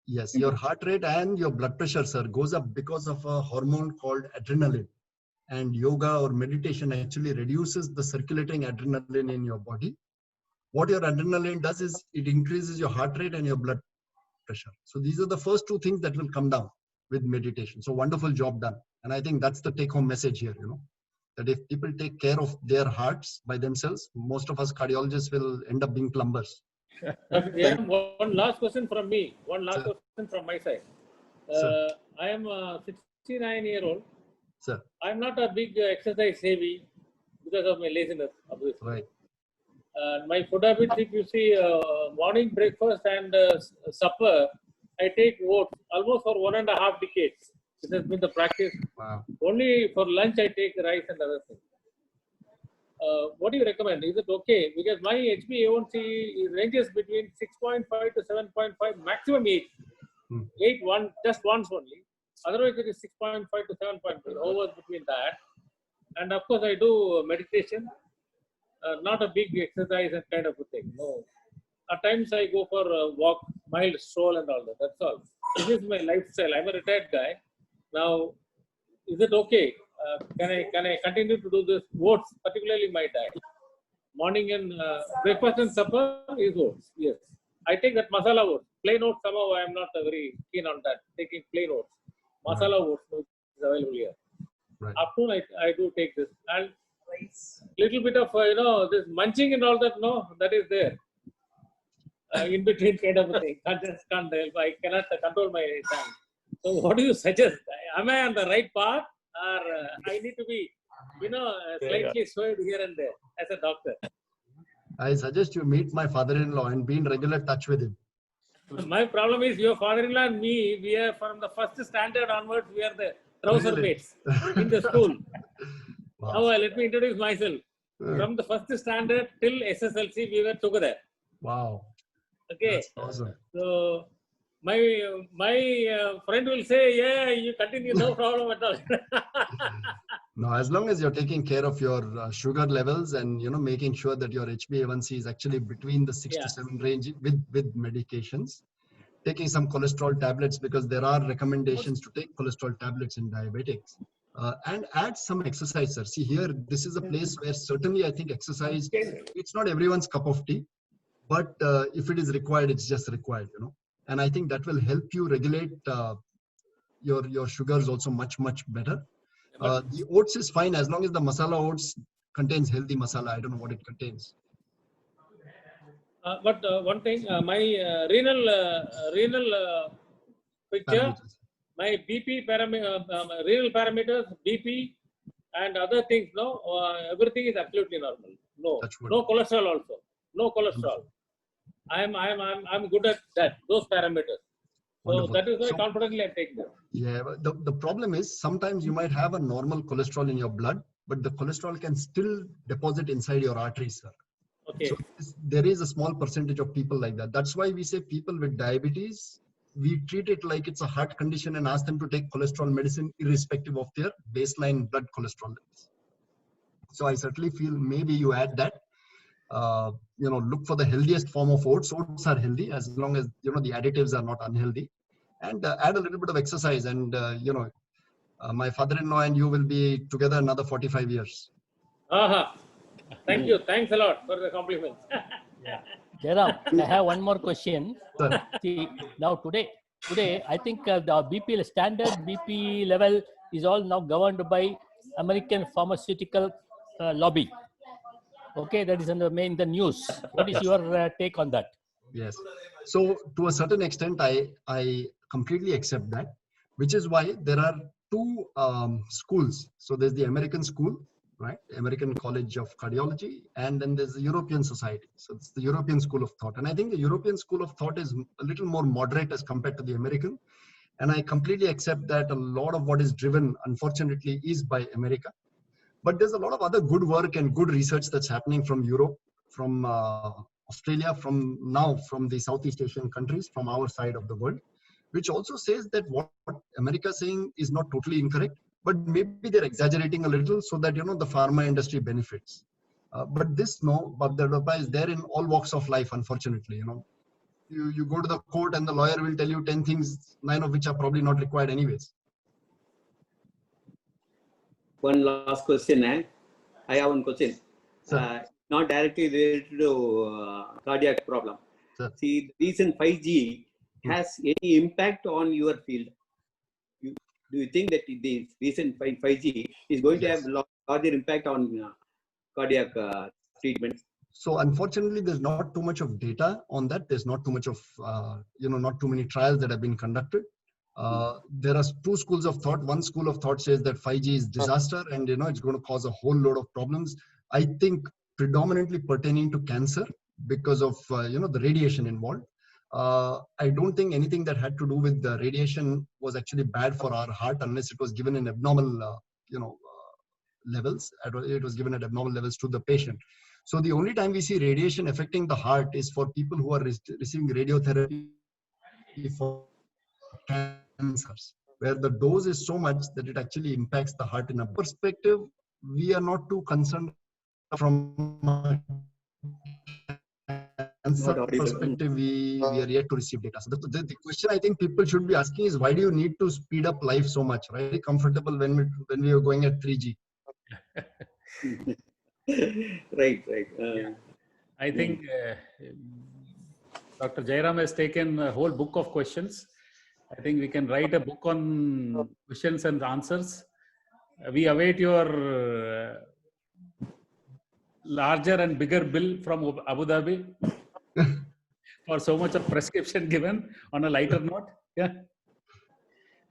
Yes, your heart rate and your blood pressure, sir, goes up because of a hormone called adrenaline. And yoga or meditation actually reduces the circulating adrenaline in your body. What your adrenaline does is it increases your heart rate and your blood pressure. So these are the first two things that will come down with meditation. So wonderful job done. And I think that's the take-home message here, that if people take care of their hearts by themselves, most of us cardiologists will end up being plumbers. One last question from me. One last question from my side. I am 69-year-old. Sir. I'm not a big exercise heavy because of my laziness, obviously. Right. My food habits, if you see, morning breakfast and supper, I take oats almost for 1.5 decades. This has been the practice. Wow. Only for lunch, I take rice and other things. What do you recommend? Is it okay? Because my HbA1c ranges between 6.5 to 7.5, maximum 8. 8, just once only. Otherwise, it is 6.5 to 7.5, over between that. And of course, I do meditation. Not a big exercise and kind of a thing. No. at times I go for a walk, mild stroll and all that. That's all. This is my lifestyle. I'm a retired guy. Now, is it okay? Can I continue to do this? Oats, particularly my diet. Morning and breakfast and supper is oats. Yes. I take that masala oats. Plain oats, somehow I am not very keen on that. Taking plain oats. Masala oats is available here. Right. Afternoon, I do take this. And little bit of, this munching and all that, no, that is there. In between kind of a thing. Can't help. I cannot control my tongue. So what do you suggest? Am I on the right path? Or I need to be, slightly swayed here and there as a doctor? I suggest you meet my father-in-law and be in regular touch with him. My problem is your father-in-law and me, we are from the first standard onwards, we are the trouser mates in the school. Wow. Now let me introduce myself. From the first standard till SSLC, we were together. Wow. Okay. That's awesome. So my friend will say, yeah, you continue, no problem at all. No, as long as you're taking care of your sugar levels and making sure that your HbA1c is actually between the 6 to 7 range with medications, taking some cholesterol tablets because there are recommendations to take cholesterol tablets in diabetics, and add some exercise, sir. See here, this is a place where certainly I think exercise, it's not everyone's cup of tea, but if it is required, it's just required, and I think that will help you regulate your sugars also much better. The oats is fine as long as the masala oats contains healthy masala. I don't know what it contains. But one thing, my renal picture, my BP renal parameters, BP and other things, everything is absolutely normal. No cholesterol also. No cholesterol. I'm good at that, those parameters. So Wonderful. that is why confidently I take them. Yeah, but the problem is sometimes you might have a normal cholesterol in your blood, but the cholesterol can still deposit inside your arteries, sir. Okay. So there is a small percentage of people like that. That's why we say people with diabetes, we treat it like it's a heart condition and ask them to take cholesterol medicine irrespective of their baseline blood cholesterol levels. So I certainly feel maybe you add that. Look for the healthiest form of oats. Oats are healthy as long as the additives are not unhealthy, and add a little bit of exercise. And my father-in-law and you will be together another 45 years. Thank you. Thanks a lot for the compliments. Jairam, I have one more question. See, now today I think the BP standard BP level is all now governed by American pharmaceutical lobby. Okay, that is in the news. What is your take on that? Yes. So to a certain extent, I completely accept that, which is why there are two schools. So there's the American school, right? American College of Cardiology, and then there's the European Society. So it's the European School of Thought. And I think the European School of Thought is a little more moderate as compared to the American. And I completely accept that a lot of what is driven, unfortunately, is by America. But there's a lot of other good work and good research that's happening from Europe, from Australia, from the Southeast Asian countries, from our side of the world, which also says that what America is saying is not totally incorrect, but maybe they're exaggerating a little so that, the pharma industry benefits. But the is there in all walks of life, unfortunately. You go to the court and the lawyer will tell you 10 things, 9 of which are probably not required anyways. One last question. I have one question. Not directly related to cardiac problem. See, the recent 5G has any impact on your field? Do you think that the recent 5G is going to have larger impact on cardiac treatment? So unfortunately, there's not too much of data on that. There's not too much of, not too many trials that have been conducted. There are two schools of thought. One school of thought says that 5G is disaster and, it's going to cause a whole load of problems. I think predominantly pertaining to cancer because of, the radiation involved. I don't think anything that had to do with the radiation was actually bad for our heart unless it was given in abnormal, levels. It was given at abnormal levels to the patient. So the only time we see radiation affecting the heart is for people who are receiving radiotherapy for cancers, where the dose is so much that it actually impacts the heart. In a perspective, we are not too concerned from a cancer perspective, we are yet to receive data. So the question I think people should be asking is, why do you need to speed up life so much? Right? Very comfortable when we are going at 3G. Right. I think Dr. Jairam has taken a whole book of questions. I think we can write a book on questions and answers. We await your larger and bigger bill from Abu Dhabi for so much of prescription given on a lighter note. Yeah.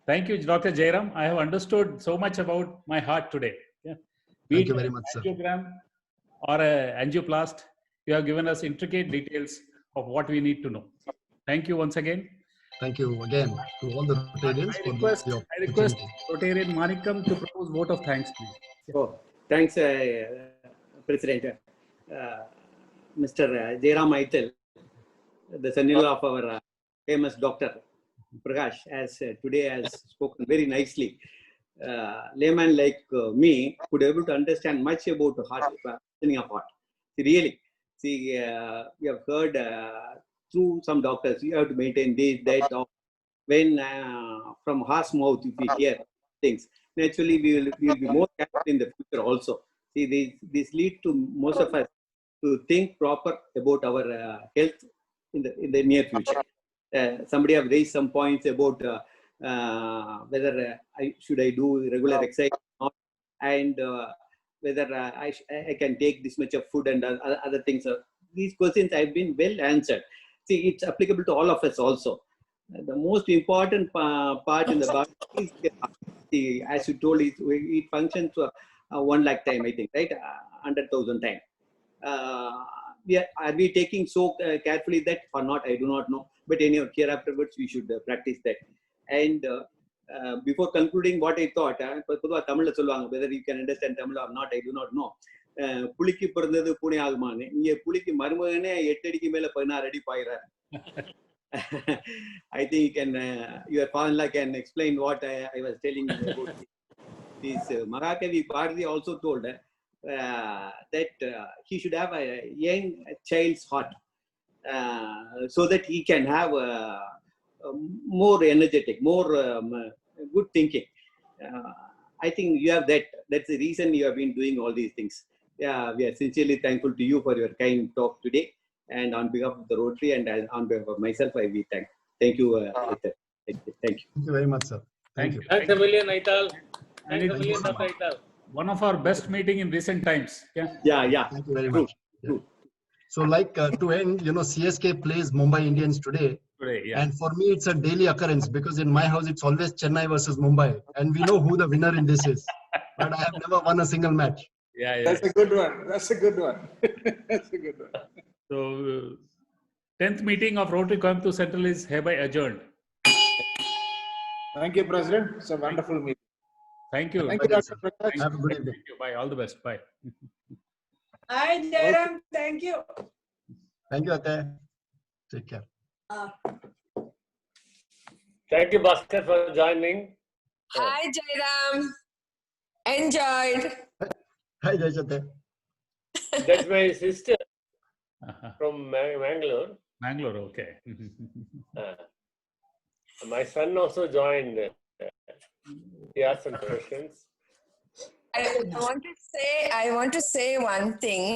Thank you, Dr. Jairam. I have understood so much about my heart today. Yeah. Thank you very much, sir. Angiogram or an angioplast, you have given us intricate details of what we need to know. Thank you once again. Thank you again to all the Rotarians. I request Rotarian Manikam to propose vote of thanks, please. Oh, thanks, President. Mr. Jairam Aital, the son-in-law of our famous doctor, Prakash, today has spoken very nicely. Layman like me could be able to understand much about the heart, functioning of heart. Really, we have heard through some doctors, you have to maintain this, that. When from heart's mouth, if we hear things, naturally we will be more careful in the future also. See, this leads to most of us to think proper about our health in the near future. Somebody have raised some points about whether should I do regular exercise or not, and whether I can take this much of food and other things. These questions have been well answered. See, it's applicable to all of us also. The most important part in the body is the heart. See, as you told, it functions 1 lakh time, I think, right? 100,000 times. Are we taking so carefully that or not? I do not know. But anyhow, here afterwards, we should practice that. And before concluding what I thought, whether you can understand Tamil or not, I do not know. புலிக்கு பிறந்தது பூனை ஆகுமான்னு இங்க புலிக்கு மருமகனே 8 அடிக்கு மேல 16 அடி பாயிறார். I think your father can explain what I was telling you about this. Mahakavi Bharati also told that he should have a young child's heart so that he can have more energetic, more good thinking. I think you have that. That's the reason you have been doing all these things. Yeah, we are sincerely thankful to you for your kind talk today. And on behalf of the Rotary and on behalf of myself, I will thank you. Thank you. Thank you very much, sir. Thank you. Thanks a million, Aital. Thanks a million, Dr. Aital. One of our best meeting in recent times. Yeah. Thank you very much. Yeah. So, like to end, CSK plays Mumbai Indians today. Yeah. And for me, it's a daily occurrence because in my house, it's always Chennai versus Mumbai. And we know who the winner in this is. But I have never won a single match. Yeah. That's a good one. That's a good one. That's a good one. So, 10th meeting of Rotary Coimbatore Central is hereby adjourned. Thank you, President. It's a wonderful meeting. Thank you. Thank you, Dr. Prakash. Have a good evening. Thank you. Bye. All the best. Bye. Hi, Jairam. Thank you. Thank you, Ate. Take care. Thank you, Bhaskar, for joining. Hi, Jairam. Enjoyed. Hi, Jayate. That's my sister from Mangalore. Mangalore, okay. My son also joined. He asked some questions. I want to say one thing.